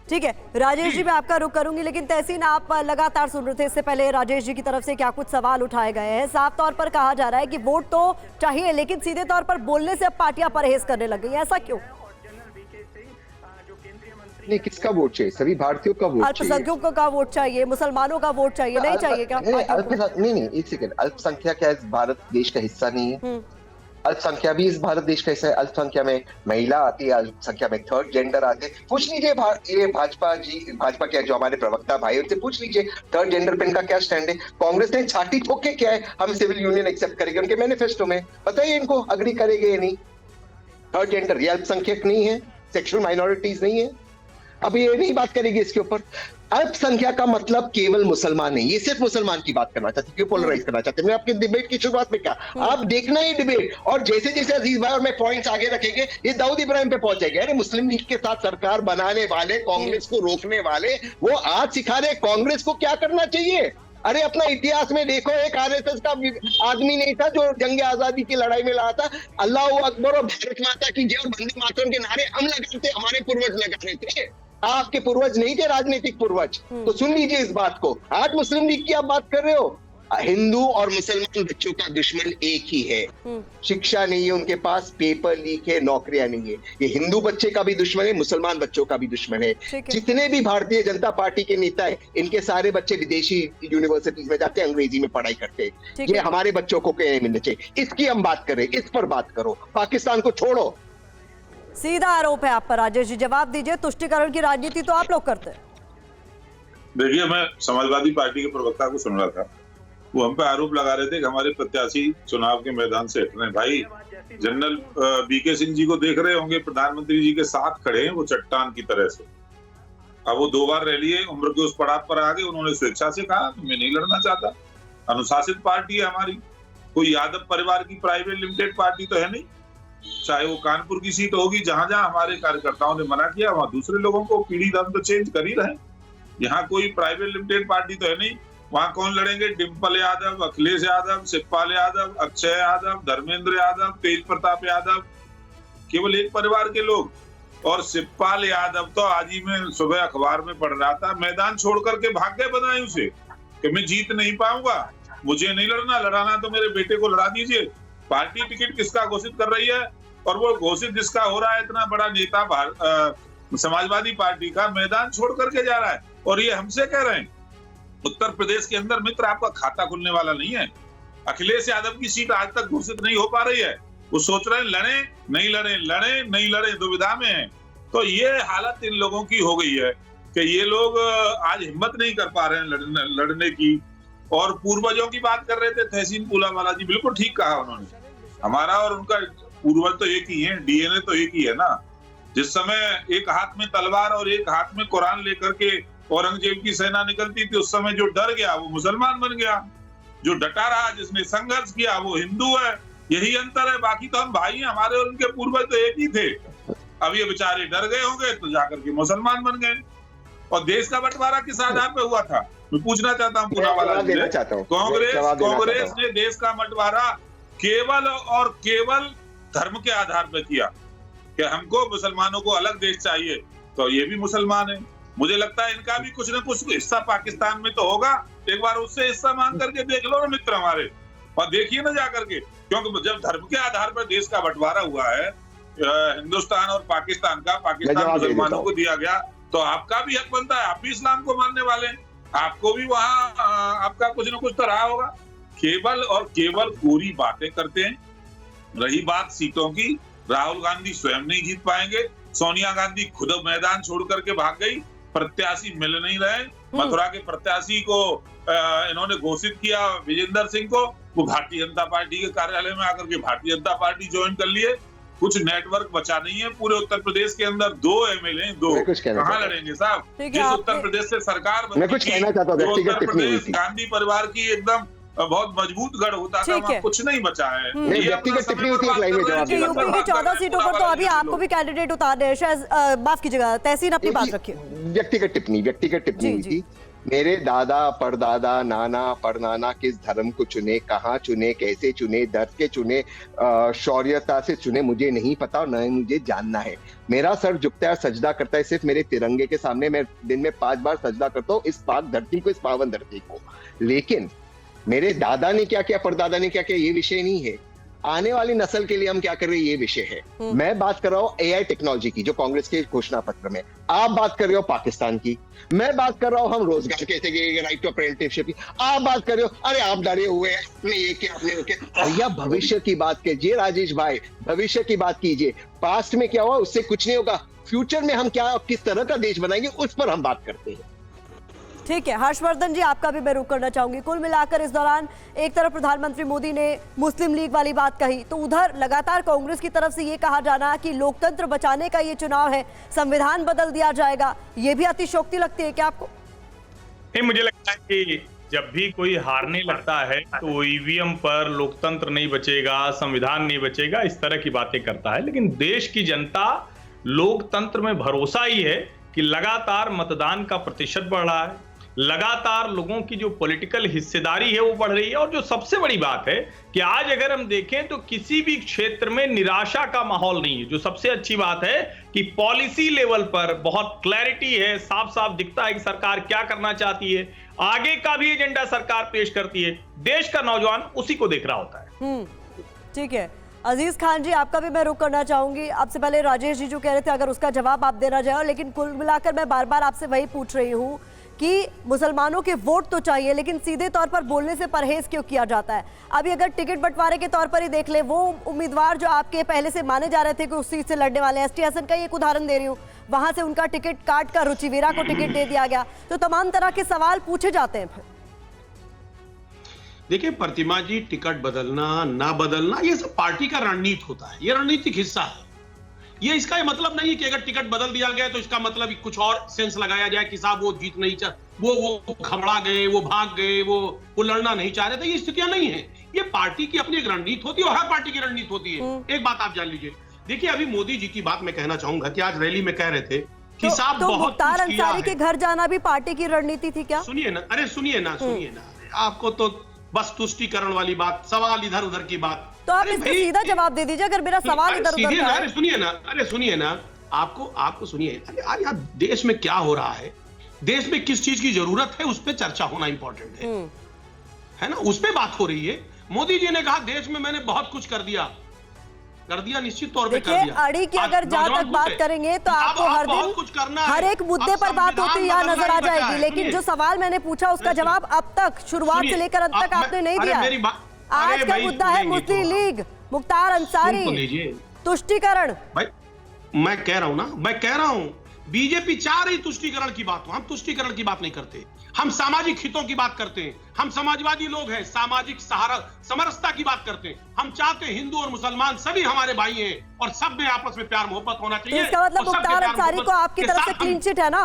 ठीक है, राजेश जी मैं आपका रुख करूंगी, लेकिन तहसीन आप लगातार सुन रहे थे, इससे पहले राजेश जी की तरफ से क्या कुछ सवाल उठाए गए हैं। साफ तौर पर कहा जा रहा है कि वोट तो चाहिए, लेकिन सीधे तौर पर बोलने से अब पार्टियां परहेज करने लग गई हैं। ऐसा क्यों?
नहीं, किसका वोट चाहिए? सभी भारतीयों का वोट चाहिए।
अल्पसंख्यकों का वोट चाहिए, मुसलमानों का वोट चाहिए, नहीं चाहिए क्या?
नहीं, एक सेकंड। अल्पसंख्या क्या इस भारत देश का हिस्सा नहीं है? अल्पसंख्या भी इस भारत देश का हिस्सा है। अल्पसंख्या में महिला आती है, अल्पसंख्या में थर्ड जेंडर आते हैं। पूछ लीजिए ये भाजपा के जो हमारे प्रवक्ता भाई, उनसे पूछ लीजिए थर्ड जेंडर पे इनका क्या स्टैंड है। कांग्रेस ने छाती ठोक के क्या है, हम सिविल यूनियन एक्सेप्ट करेंगे, उनके मैनिफेस्टो में बताइए इनको अग्री करेंगे या नहीं। थर्ड जेंडर ये अल्पसंख्यक नहीं है, सेक्सुअल माइनॉरिटीज नहीं है। अब ये नहीं बात करेगी इसके ऊपर। अल्पसंख्यक का मतलब केवल मुसलमान नहीं, ये सिर्फ मुसलमान की बात करना चाहते, क्यों पोलराइज करना चाहते? मैं आपके डिबेट की शुरुआत में कहा, आप देखना ही डिबेट, और जैसे जैसे अजीज भाई और मैं पॉइंट्स आगे रखेंगे, ये दाऊद इब्राहिम पे पहुंचेगा। अरे मुस्लिम लीग के साथ सरकार बनाने वाले, कांग्रेस को रोकने वाले, वो आज सिखा रहे कांग्रेस को क्या करना चाहिए। अरे अपना इतिहास में देखो, एक आरएसएस का आदमी नहीं था जो जंग आजादी की लड़ाई में लड़ा था। अल्लाह अकबर और भारत माता की जय और वंदे मातरम के नारे हम लगाते, हमारे पूर्वज लगा रहे थे। आपके पूर्वज नहीं थे राजनीतिक पूर्वज। तो सुन लीजिए इस बात को। आज मुस्लिम लीग की आप बात कर रहे हो, हिंदू और मुसलमान बच्चों का दुश्मन एक ही है। शिक्षा नहीं है उनके पास, पेपर लीक है, नौकरियां नहीं है। ये हिंदू बच्चे का भी दुश्मन है, मुसलमान बच्चों का भी दुश्मन है। जितने भी भारतीय जनता पार्टी के नेता है, इनके सारे बच्चे विदेशी यूनिवर्सिटीज में जाते हैं, अंग्रेजी में पढ़ाई करते हैं। ये हमारे बच्चों को क्या नहीं मिलना चाहिए, इसकी हम बात करें, इस पर बात करो। पाकिस्तान को छोड़ो।
सीधा आरोप है आप पर, राजेश जी जवाब दीजिए। तुष्टीकरण की राजनीति तो आप लोग करते हैं।
देखिए, मैं समाजवादी पार्टी के प्रवक्ता को सुन रहा था, वो हम पे आरोप लगा रहे थे कि हमारे प्रत्याशी चुनाव के मैदान से हट रहे हैं। भाई, जनरल बीके सिंह जी को देख रहे होंगे, प्रधानमंत्री जी के साथ खड़े हैं वो चट्टान की तरह से। अब वो 2 बार रैली है, उम्र के उस पड़ाव पर आ गए, उन्होंने स्वेच्छा से कहा कि मैं नहीं लड़ना चाहता। अनुशासित पार्टी है हमारी, कोई यादव परिवार की प्राइवेट लिमिटेड पार्टी तो है नहीं। चाहे वो कानपुर की सीट होगी, जहां जहां हमारे कार्यकर्ताओं ने मना किया, वहां दूसरे लोगों को पीढ़ी दम तो चेंज कर ही रहे। यहाँ कोई प्राइवेट लिमिटेड पार्टी तो है नहीं। वहां कौन लड़ेंगे? डिम्पल यादव, अखिलेश यादव, शिवपाल यादव, अक्षय यादव, धर्मेंद्र यादव, तेज प्रताप यादव, केवल एक परिवार के लोग। और शिवपाल यादव तो आज ही मैं सुबह अखबार में पढ़ रहा था, मैदान छोड़ करके भाग गए बदायूं से कि मैं जीत नहीं पाऊंगा, मुझे नहीं लड़ना, लड़ाना तो मेरे बेटे को लड़ा दीजिए। पार्टी टिकट किसका घोषित कर रही है, और वो घोषित जिसका हो रहा है, इतना बड़ा नेता समाजवादी पार्टी का मैदान छोड़ करके जा रहा है, और ये हमसे कह रहे हैं उत्तर प्रदेश के अंदर मित्र आपका खाता खुलने वाला नहीं है। अखिलेश यादव की सीट आज तक घोषित नहीं हो पा रही है, वो सोच रहे हैं लड़े नहीं लड़े, लड़े नहीं लड़े, दुविधा में है। तो ये हालत इन लोगों की हो गई है कि ये लोग आज हिम्मत नहीं कर पा रहे हैं लड़ने की। और पूर्वजों की बात कर रहे थे तहसीन पूलावाला जी, बिल्कुल ठीक कहा उन्होंने, हमारा और उनका पूर्वज तो एक ही है, डीएनए तो एक ही है ना। जिस समय एक हाथ में तलवार और एक हाथ में कुरान लेकर के औरंगजेब की सेना निकलती थी, उस समय जो डर गया वो मुसलमान बन गया, जो डटा रहा, जिसने संघर्ष किया वो हिंदू है। यही अंतर है, बाकी तो हम भाई हैं, हमारे और उनके पूर्वज तो एक ही थे। अब ये बेचारे डर गए होंगे तो जाकर के मुसलमान बन गए। और देश का बंटवारा किस आधार पे हुआ था, मैं पूछना चाहता हूँ पूनावाला जी से। कांग्रेस ने देश का बंटवारा केवल और केवल धर्म के आधार पर किया कि हमको मुसलमानों को अलग देश चाहिए, तो ये भी मुसलमान है। मुझे लगता है इनका भी कुछ न कुछ हिस्सा पाकिस्तान में तो होगा, एक बार उससे हिस्सा मांग करके देख लो ना मित्र हमारे, और देखिए ना जाकर के, क्योंकि जब धर्म के आधार पर देश का बंटवारा हुआ है हिंदुस्तान और पाकिस्तान का, पाकिस्तान मुसलमानों को दिया गया, तो आपका भी हक बनता है, आप भी इस्लाम को मानने वाले हैं, आपको भी वहां आपका कुछ न कुछ तो रहा होगा। केवल और केवल पूरी बातें करते हैं। रही बात सीटों की, राहुल गांधी स्वयं नहीं जीत पाएंगे, सोनिया गांधी खुद मैदान छोड़ करके भाग गई, प्रत्याशी मिल नहीं रहे। मथुरा के प्रत्याशी को इन्होंने घोषित किया विजेंद्र सिंह को, वो भारतीय जनता पार्टी के कार्यालय में आकर के भारतीय जनता पार्टी ज्वाइन कर लिए। कुछ नेटवर्क बचा नहीं है पूरे उत्तर प्रदेश के अंदर, 2 एमएलए, 2 कहाँ लड़ेंगे साहब। जिस उत्तर प्रदेश से सरकार
मैं कुछ कहना चाहता हूँ,
उत्तर प्रदेश गांधी परिवार की एकदम बहुत मजबूत गढ़ होता था, वहाँ कुछ नहीं बचा है।
व्यक्तिगत टिप्पणी होती है,
यूपी की 14 सीटों पर तो अभी आपको भी कैंडिडेट उतारने हैं, शायद माफ कीजिएगा तहसीन अपनी बात रखिए।
व्यक्तिगत टिप्पणी हुई थी। मेरे दादा परदादा नाना परनाना किस धर्म को चुने, कहाँ चुने, कैसे चुने, दर्द के चुने, शौर्यता से चुने, मुझे नहीं पता और न ही मुझे जानना है। मेरा सर झुकता है, सजदा करता है सिर्फ मेरे तिरंगे के सामने। मैं दिन में 5 बार सजदा करता हूँ इस पाक धरती को, इस पावन धरती को। लेकिन मेरे दादा ने क्या किया, परदादा ने क्या किया, ये विषय नहीं है। आने वाली नस्ल के लिए हम क्या कर रहे हैं, ये विषय है। मैं बात कर रहा हूँ एआई टेक्नोलॉजी की, जो कांग्रेस के घोषणा पत्र में। आप बात कर रहे हो पाकिस्तान की, मैं बात कर रहा हूँ हम रोजगार कैसे के राइट टू अप्रेंटिसशिप की। आप बात कर रहे हो अरे आप डरे हुए हैं, आपने ये किया, आपने वो किया। भैया भविष्य की बात कीजिए राजेश भाई, भविष्य की बात कीजिए। पास्ट में क्या हुआ उससे कुछ नहीं होगा, फ्यूचर में हम क्या किस तरह का देश बनाएंगे उस पर हम बात करते हैं।
ठीक है हर्षवर्धन जी, आपका भी मैं रुख करना चाहूंगी। कुल मिलाकर इस दौरान एक तरफ प्रधानमंत्री मोदी ने मुस्लिम लीग वाली बात कही, तो उधर लगातार कांग्रेस की तरफ से ये कहा जाना कि लोकतंत्र बचाने का ये चुनाव है, संविधान बदल दिया जाएगा, ये भी अतिशयोक्ति लगती है क्या आपको?
नहीं, मुझे लगता है कि जब भी कोई हारने लगता है तो ईवीएम पर लोकतंत्र नहीं बचेगा, संविधान नहीं बचेगा, इस तरह की बातें करता है। लेकिन देश की जनता लोकतंत्र में भरोसा ही है कि लगातार मतदान का प्रतिशत बढ़ रहा है, लगातार लोगों की जो पॉलिटिकल हिस्सेदारी है वो बढ़ रही है। और जो सबसे बड़ी बात है कि आज अगर हम देखें तो किसी भी क्षेत्र में निराशा का माहौल नहीं है। जो सबसे अच्छी बात है कि पॉलिसी लेवल पर बहुत क्लैरिटी है, साफ साफ दिखता है कि सरकार क्या करना चाहती है, आगे का भी एजेंडा सरकार पेश करती है, देश का नौजवान उसी को देख रहा होता है।
ठीक है अजीज खान जी, आपका भी मैं रुख करना चाहूंगी। आपसे पहले राजेश जी जो कह रहे थे अगर उसका जवाब आप देना चाहो, लेकिन कुल मिलाकर मैं बार बार आपसे वही पूछ रही हूँ कि मुसलमानों के वोट तो चाहिए, लेकिन सीधे तौर पर बोलने से परहेज क्यों किया जाता है? अभी अगर टिकट बंटवारे के तौर पर ही देख ले, वो उम्मीदवार जो आपके पहले से माने जा रहे थे कि उस सीट से लड़ने वाले, एसटी हसन का एक उदाहरण दे रही हूँ, वहां से उनका टिकट काट कर रुचिवीरा को टिकट दे दिया गया, तो तमाम तरह के सवाल पूछे जाते हैं। फिर
देखिए प्रतिमा जी, टिकट बदलना ना बदलना ये सब पार्टी का रणनीति होता है, ये रणनीतिक हिस्सा है। ये इसका ये मतलब नहीं कि अगर टिकट बदल दिया गया तो इसका मतलब कुछ और सेंस लगाया जाए कि साहब वो जीत नहीं चाह, वो घबरा गए, वो भाग गए, वो लड़ना नहीं चाह रहे थे। ये स्थितियां नहीं है, ये पार्टी की अपनी एक रणनीति होती है और हर पार्टी की रणनीति होती है। एक बात आप जान लीजिए, देखिए अभी मोदी जी की बात मैं कहना चाहूंगा कि आज रैली में कह रहे थे कि साहब बहुत
मुख्तार अंसारी के घर जाना भी पार्टी की रणनीति थी क्या?
सुनिए ना, अरे सुनिए ना, आपको तो बस तुष्टिकरण वाली बात, सवाल इधर उधर की बात,
तो आप इसका सीधा जवाब दे दीजिए। अगर मेरा सवाल इधर उधर का है,
सुनिए ना, आपको सुनिए, अरे यार देश में क्या हो रहा है, देश में किस चीज की जरूरत है, उस पर चर्चा होना इंपॉर्टेंट है ना, उस पर बात हो रही है। मोदी जी ने कहा देश में मैंने बहुत कुछ कर दिया, निश्चित तौर पे कर
देखिए,
दिया।
अड़ी की अगर जहां तक बात करेंगे तो आपको हर
बहुत कुछ करना
दिन
है।
हर एक मुद्दे
अब
पर बात होती
संविधान
यहाँ नजर आ
बदलना ही
जाएगी,
बचा है।
लेकिन जो सवाल मैंने पूछा उसका जवाब अब तक शुरुआत से लेकर अंत तक आपने नहीं दिया। आज का मुद्दा है मुस्लिम लीग, मुख्तार अंसारी, तुष्टीकरण।
भाई मैं कह रहा हूं बीजेपी चाह रही तुष्टीकरण की बात हो, हम तुष्टीकरण की बात नहीं करते, हम सामाजिक हितों की बात करते हैं। हम समाजवादी लोग हैं, सामाजिक समरसता की बात करते हैं। हम चाहते हैं हिंदू और मुसलमान सभी हमारे भाई हैं और सब में आपस में प्यार मोहब्बत होना चाहिए।
तो इसका मतलब मुख्तार अंसारी को आपकी तरफ से क्लीन चिट है ना?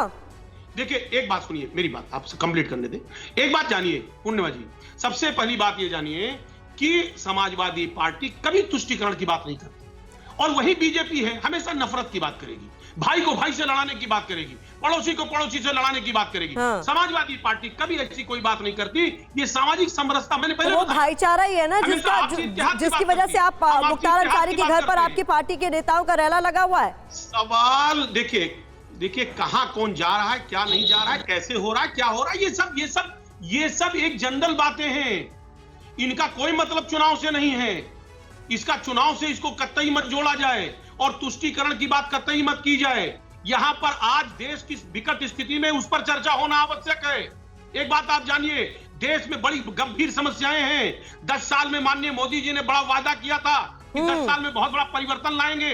देखिए एक बात सुनिए, मेरी बात आप कंप्लीट करने दें। एक बात जानिए पूर्णिमा जी, सबसे पहली बात ये जानिए कि समाजवादी पार्टी कभी तुष्टीकरण की बात नहीं करती, और वही बीजेपी है हमेशा नफरत की बात करेगी, भाई को भाई से लड़ाने की बात करेगी, पड़ोसी को पड़ोसी से लड़ाने की बात करेगी।
हाँ।
समाजवादी पार्टी कभी ऐसी कोई बात नहीं करती। ये सामाजिक समरसता मैंने पहले
वो
बताया।
भाईचारा ही है ना
हमेशा आपसी इत्तेहाद की
जिसकी
बात
वजह
करती
से
है।
आप
हम आपसी
मुख्तार
इत्तेहाद
अंसारी
की
के
बात
घर पर
करते हैं।
आपकी पार्टी के नेताओं का रैला लगा हुआ है।
सवाल देखिए कहां कौन जा रहा है, क्या नहीं जा रहा है, कैसे हो रहा है, क्या हो रहा है, ये सब एक जनरल बातें हैं। इनका कोई मतलब चुनाव से नहीं है। इसका चुनाव से इसको कतई मत जोड़ा जाए और तुष्टीकरण की बात कतई मत की जाए। यहां पर आज देश की विकट स्थिति में उस पर चर्चा होना आवश्यक है। एक बात आप जानिए, देश में बड़ी गंभीर समस्याएं हैं। 10 साल में माननीय मोदी जी ने बड़ा वादा किया था कि 10 साल में बहुत बड़ा परिवर्तन लाएंगे।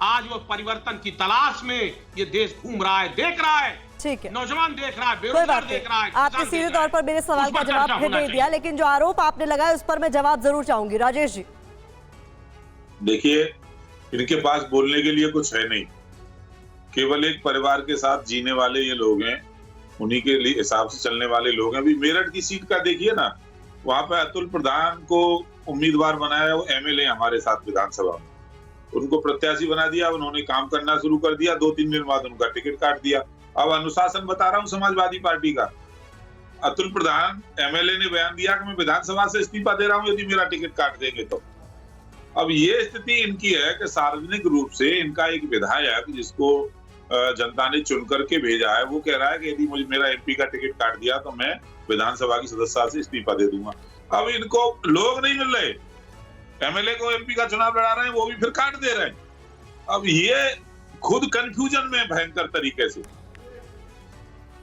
आज वो परिवर्तन की तलाश में ये देश घूम रहा है, देख रहा है।
ठीक है,
नौजवान देख रहा है,
कोई
बेरोजगार
बात
देख रहा है,
नहीं। आपने
किसान
सीधे
देख रहा
तौर
है।
पर मेरे सवाल
उस
का
पर
जवाब
चर्चा
फिर
होना
नहीं दिया,
चाहिए।
लेकिन जो आरोप आपने लगाया उस पर मैं जवाब जरूर चाहूंगी। राजेश जी,
देखिए इनके पास बोलने के लिए कुछ है नहीं, केवल एक परिवार के साथ जीने वाले ये लोग हैं, उन्हीं के लिए हिसाब से चलने वाले लोग हैं। अभी मेरठ की सीट का देखिए ना, वहां पे अतुल प्रधान को उम्मीदवार बनाया, वो एमएलए हमारे साथ विधानसभा में, उनको प्रत्याशी बना दिया, उन्होंने काम करना शुरू कर दिया। 2-3 दिन बाद उनका टिकट काट दिया। अब अनुशासन बता रहा हूँ समाजवादी पार्टी का, अतुल प्रधान एमएलए ने बयान दिया कि मैं विधानसभा से इस्तीफा दे रहा हूँ यदि मेरा टिकट काट देंगे तो। अब ये स्थिति इनकी है कि सार्वजनिक रूप से इनका एक विधायक जिसको जनता ने चुन करके भेजा है, वो कह रहा है कि यदि मुझे मेरा एमपी का टिकट काट दिया तो मैं विधानसभा की सदस्यता से इस्तीफा दे दूंगा। अब इनको लोग नहीं मिल रहे, एमएलए को एमपी का चुनाव लड़ा रहे हैं, वो भी फिर काट दे रहे हैं। अब ये खुद कंफ्यूजन में भयंकर तरीके से।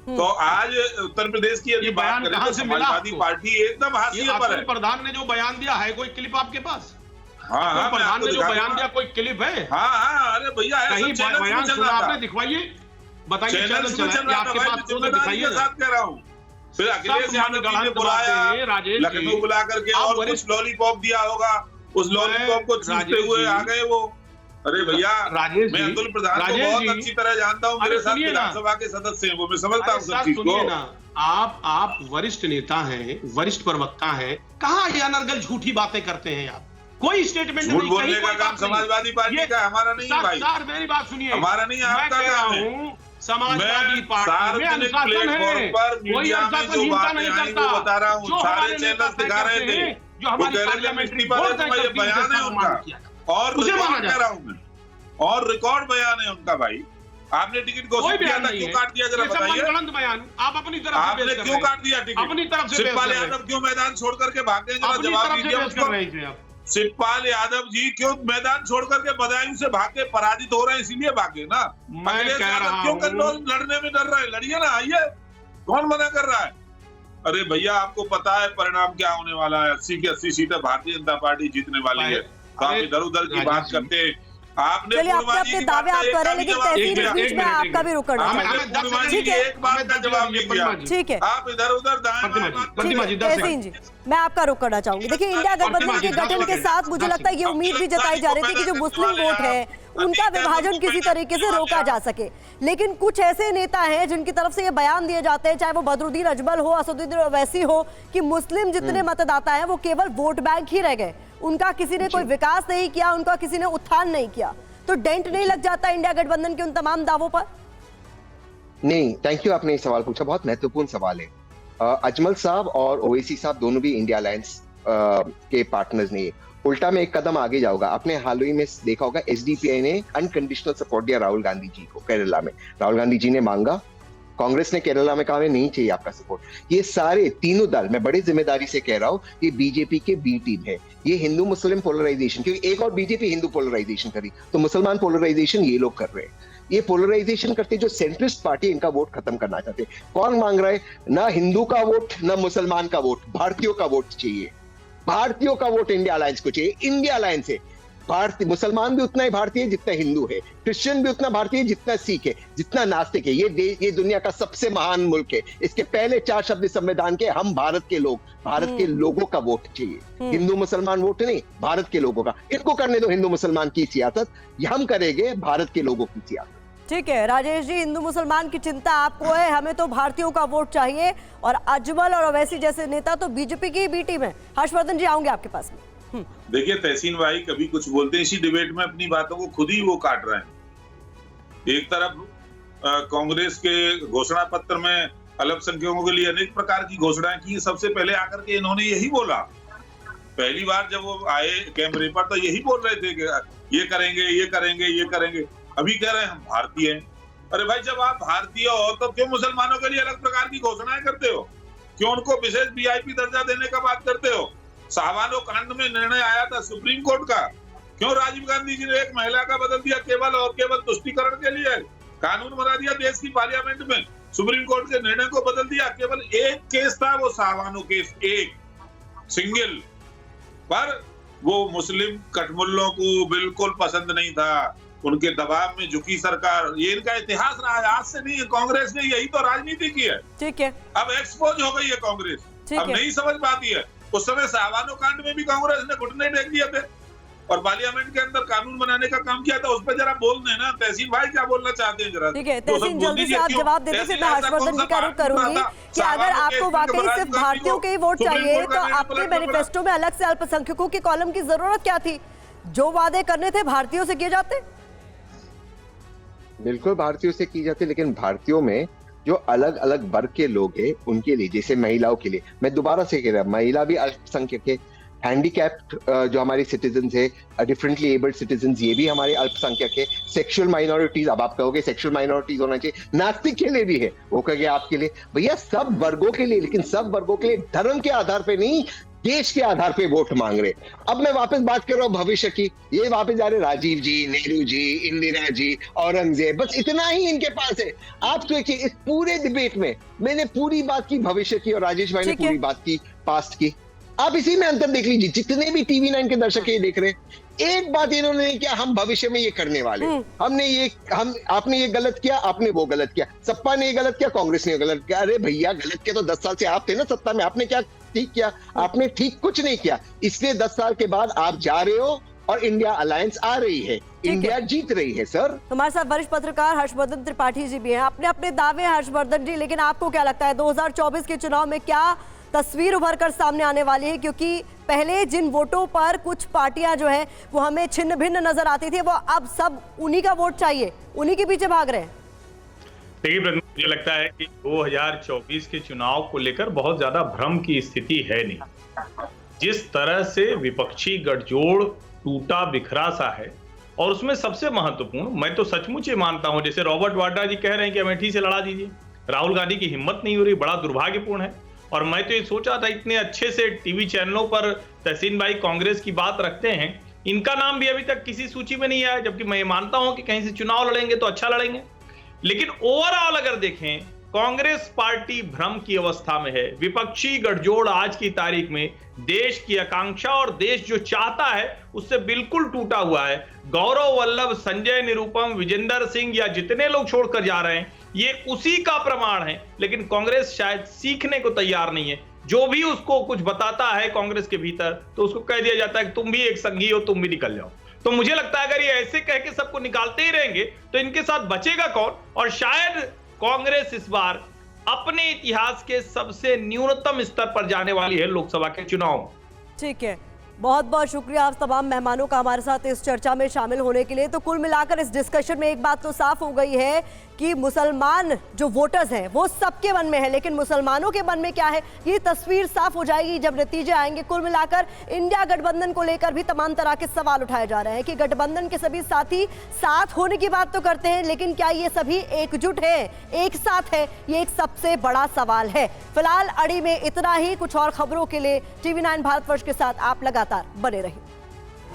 तो आज उत्तर प्रदेश की यदि बात करें तो समाजवादी पार्टी एकदम हाशिए पर है।
प्रधान ने जो बयान दिया है, कोई क्लिप आपके पास?
हाँ,
प्रधान ने जो बयान दिया, कोई क्लिप है?
हाँ, अरे भैया
कहीं बयान सुना आपने? दिखवाइए, बताइए।
चैनल में आपके पास जिम्मेदारी के साथ कह रहा हूँ। फिर अखिलेश यादव जी ने बुलाया, लखनऊ बुला करके और कुछ लॉलीपॉप दिया होगा, उस लॉलीपॉप को चूसते हुए आ गए वो। अरे भैया, मैं अतुल प्रधान को बहुत अच्छी तरह जानता हूँ, मेरे साथ विधानसभा के सदस्य हैं वो, मैं समझता हूँ सब चीज को।
आप वरिष्ठ नेता हैं, वरिष्ठ प्रवक्ता हैं, कहाँ ये अनर्गल झूठी बातें करते हैं आप? कोई स्टेटमेंट
झूठ बोलने का काम समाजवादी पार्टी का, हमारा नहीं है भाई।
सर मेरी बात सुनिए,
हमारा नहीं, आपका काम है।
समाजवादी पार्टी में अनुशासन है, कोई अनुशासनहीनता नहीं करता।
बता रहा हूँ, सारे चैनल दिखा रहे थे,
जो हमारी पार्लियामेंट्री बोर्ड तय करती है,
बयान है उनका, और रिकॉर्ड कह रहा हूँ मैं, और रिकॉर्ड बयान है उनका। भाई आपने टिकट घोषित किया था, क्यों काट दिया? जरा बताइए।
बयान आप अपनी तरफ
आपने क्यों काट दिया टिकट?
अपनी तरफ से
शिवपाल यादव क्यों मैदान छोड़ करके भाग गए? जरा जवाब दीजिए उसको। शिवपाल यादव जी क्यों मैदान छोड़ करके बदायूं से भाग के पराजित हो रहे हैं, इसीलिए भागे ना। अखिलेश यादव क्यों लड़ने में डर रहे हैं? लड़िए ना, आइए, कौन मना कर रहा है? अरे भैया, आपको पता है परिणाम क्या होने वाला है? 80 की 80 सीटें भारतीय जनता पार्टी जीतने वाली है। आप इधर उधर की बात करते हैं। आपने
चलिए अपने दावे आप कर रहे हैं, लेकिन तहसील बीच में आपका भी रुकना चाहिए। ठीक है,
एक बात का जवाब नहीं दिया।
ठीक है,
आप इधर उधर
तहसीन जी, मैं आपका रुख करना चाहूंगी। देखिए, इंडिया गठबंधन के गठन के साथ मुझे लगता है ये उम्मीद भी जताई जा रही थी कि जो मुस्लिम वोट है उनका विभाजन किसी तरीके से रोका जा सके, लेकिन कुछ ऐसे नेता हैं जिनकी तरफ से ये बयान दिए जाते हैं, चाहे वो बदरुद्दीन अजमल हो, असदुद्दीन ओवैसी हो, कि मुस्लिम जितने मतदाता हैं वो केवल वोट बैंक ही रह गए, उनका किसी ने कोई विकास नहीं किया, उनका किसी ने उत्थान नहीं किया। तो डेंट नहीं लग जाता इंडिया गठबंधन के उन तमाम दावों पर?
नहीं, थैंक यू, आपने ये सवाल पूछा, बहुत महत्वपूर्ण सवाल है। अजमल साहब और ओवैसी साहब दोनों भी इंडिया अलायंस के पार्टनर्स नहीं है। उल्टा में एक कदम आगे जाऊंगा। आपने हाल ही में देखा होगा एसडीपीआई ने अनकंडीशनल सपोर्ट दिया राहुल गांधी जी को केरला में। राहुल गांधी जी ने मांगा कांग्रेस ने केरला में कहा हमें नहीं चाहिए आपका सपोर्ट। ये सारे तीनों दल, मैं बड़ी जिम्मेदारी से कह रहा हूं, ये बीजेपी के बी टीम है। ये हिंदू मुस्लिम पोलराइजेशन, क्योंकि एक और बीजेपी हिंदू पोलराइजेशन करी तो मुसलमान पोलराइजेशन ये लोग कर रहे हैं। ये पोलराइजेशन करते जो सेंट्रिस्ट पार्टी, इनका वोट खत्म करना चाहते। कौन मांग रहा है? ना हिंदू का वोट, ना मुसलमान का वोट, भारतीयों का वोट चाहिए। भारतीयों का वोट इंडिया अलायंस को चाहिए। इंडिया अलायंस है, भारतीय मुसलमान भी उतना ही भारतीय जितना हिंदू है, क्रिश्चियन भी उतना भारतीय जितना सिख है, जितना नास्तिक है। ये दुनिया का सबसे महान मुल्क है। इसके पहले 4 शब्द संविधान के, हम भारत के लोग, भारत के लोगों का वोट चाहिए। हिंदू मुसलमान वोट नहीं, भारत के लोगों का। इनको करने दो हिंदू मुसलमान की सियासत, हम करेंगे भारत के लोगों की सियासत।
ठीक है राजेश जी, हिंदू मुसलमान की चिंता आपको है, हमें तो भारतीयों का वोट चाहिए। और अजमल और अवैसी जैसे नेता तो बीजेपी की बी टीम है। हर्षवर्धन जी, आऊंगे आपके पास में।
देखिए तहसीन भाई कभी कुछ बोलते हैं, इसी डिबेट में अपनी बातों को खुद ही वो काट रहे हैं। एक तरफ कांग्रेस के घोषणा पत्र में अल्पसंख्यकों के लिए अनेक प्रकार की घोषणाएं की। सबसे पहले आकर के इन्होंने यही बोला, पहली बार जब वो आए कैमरे पर तो यही बोल रहे थे कि ये करेंगे, ये करेंगे, ये करेंगे। अभी कह रहे हैं हम भारतीय हैं। अरे भाई, जब आप भारतीय हो तो क्यों मुसलमानों के लिए अलग प्रकार की घोषणाएं करते हो? क्यों उनको विशेष वीआईपी दर्जा देने का बात करते हो? सावानो कांड में निर्णय आया था सुप्रीम कोर्ट का, क्यों राजीव गांधी जी ने एक महिला का बदल दिया केवल और केवल तुष्टीकरण के लिए? कानून बना दिया देश की पार्लियामेंट में, सुप्रीम कोर्ट के निर्णय को बदल दिया। केवल एक केस था वो सावानो केस, एक सिंगल, पर वो मुस्लिम कठमुल्लों को बिल्कुल पसंद नहीं था। उनके दबाव में झुकी सरकार। ये इनका इतिहास रहा है, आज से नहीं है। कांग्रेस ने यही तो राजनीति की है।
ठीक है,
अब एक्सपोज हो गई है कांग्रेस, अब नहीं समझ पाती है। उस समय सावानो कांड में भी कांग्रेस ने घुटने टेक दिए थे और पार्लियामेंट के अंदर कानून बनाने का काम किया था। उस पर जरा बोल देना तहसीन भाई, क्या बोलना चाहते हैं जरा?
ठीक है तहसीन, जल्दी से आप जवाब देते थे। मैं हर्षवर्धन जी का रुख करूंगी कि अगर आपको वाकई सिर्फ भारतीयों के ही वोट चाहिए तो आपके मैनिफेस्टो में अलग से अल्पसंख्यकों की कॉलम की जरूरत क्या थी? जो वादे करने थे भारतीयों से किए जाते।
बिल्कुल भारतीयों से की जाती, लेकिन भारतीयों में जो अलग अलग वर्ग के लोग हैं उनके लिए, जैसे महिलाओं के लिए, मैं दोबारा से कह रहा हूं, महिला भी अल्पसंख्यक है। हैंडीकैप्ड जो हमारे सिटीजन है, डिफरेंटली एबल्ड सिटीजन, ये भी हमारे अल्पसंख्यक है। सेक्सुअल माइनॉरिटीज, अब आप कहोगे सेक्सुअल माइनॉरिटीज होना चाहिए, नास्तिक के लिए भी है, वो कहेंगे आपके लिए। भैया सब वर्गों के लिए, लेकिन सब वर्गों के लिए धर्म के आधार पे नहीं, देश के आधार पे वोट मांग रहे। अब मैं वापस बात कर रहा हूं भविष्य की। ये वापस जा रहे राजीव जी, नेहरू जी, इंदिरा जी, औरंगजेब, बस इतना ही इनके पास है। आप देखिए इस पूरे डिबेट में मैंने पूरी बात की भविष्य की और राजेश भाई ने पूरी बात की पास्ट की। आप इसी में अंतर देख लीजिए, जितने भी टीवी 9 के दर्शक ये देख रहे हैं, एक बात इन्होंने नहीं किया, हम भविष्य में ये करने वाले, आपने ये गलत किया, आपने वो गलत किया, सपा ने ये गलत किया, कांग्रेस ने ये गलत किया। अरे भैया गलत किया तो 10 साल से आप थे ना सत्ता में, आपने क्या ठीक किया? आपने ठीक कुछ नहीं किया। इसलिए 10 साल के बाद आप जा रहे हो और इंडिया अलायंस आ रही है, इंडिया जीत रही है। सर,
हमारे साथ वरिष्ठ पत्रकार हर्षवर्धन त्रिपाठी जी भी हैं। अपने अपने दावे हर्षवर्धन जी, लेकिन आपको क्या लगता है 2024 के चुनाव में क्या तस्वीर उभर कर सामने आने वाली है? क्योंकि पहले जिन वोटों पर कुछ पार्टियां जो है वो हमें छिन्न भिन्न नजर आती थी, वो अब सब उन्हीं का वोट चाहिए, उन्हीं के पीछे भाग रहे हैं।
देखिए, मुझे लगता है कि 2024 के चुनाव को लेकर बहुत ज्यादा भ्रम की स्थिति है नहीं। जिस तरह से विपक्षी गठजोड़ टूटा बिखरा सा है, और उसमें सबसे महत्वपूर्ण, मैं तो सचमुच ये मानता हूं, जैसे रॉबर्ट वाड्रा जी कह रहे हैं कि अमेठी से लड़ा दीजिए, राहुल गांधी की हिम्मत नहीं हो रही, बड़ा दुर्भाग्यपूर्ण है। और मैं तो ये सोचा था, इतने अच्छे से टीवी चैनलों पर तहसीन भाई कांग्रेस की बात रखते हैं, इनका नाम भी अभी तक किसी सूची में नहीं आया, जबकि मैं मानता हूं कि कहीं से चुनाव लड़ेंगे तो अच्छा लड़ेंगे। लेकिन ओवरऑल अगर देखें, कांग्रेस पार्टी भ्रम की अवस्था में है। विपक्षी गठजोड़ आज की तारीख में देश की आकांक्षा और देश जो चाहता है उससे बिल्कुल टूटा हुआ है। गौरव वल्लभ, संजय निरुपम, विजेंदर सिंह या जितने लोग छोड़कर जा रहे हैं, ये उसी का प्रमाण है। लेकिन कांग्रेस शायद सीखने को तैयार नहीं है। जो भी उसको कुछ बताता है कांग्रेस के भीतर, तो उसको कह दिया जाता है कि तुम भी एक संघी हो, तुम भी निकल जाओ। तो मुझे लगता है अगर ये ऐसे कह के सबको निकालते ही रहेंगे तो इनके साथ बचेगा कौन? और शायद कांग्रेस इस बार अपने इतिहास के सबसे न्यूनतम स्तर पर जाने वाली है लोकसभा के चुनाव।
ठीक है, बहुत बहुत शुक्रिया आप तमाम मेहमानों का हमारे साथ इस चर्चा में शामिल होने के लिए। तो कुल मिलाकर इस डिस्कशन में एक बात तो साफ हो गई है कि मुसलमान जो वोटर्स हैं वो सबके मन में है, लेकिन मुसलमानों के मन में क्या है ये तस्वीर साफ हो जाएगी जब नतीजे आएंगे। कुल मिलाकर इंडिया गठबंधन को लेकर भी तमाम तरह के सवाल उठाए जा रहे हैं कि गठबंधन के सभी साथी साथ होने की बात तो करते हैं, लेकिन क्या ये सभी एकजुट है, एक साथ है, ये एक सबसे बड़ा सवाल है। फिलहाल अड़ी में इतना ही। कुछ और खबरों के लिए TV9 भारतवर्ष के साथ आप लगातार बने रहिए।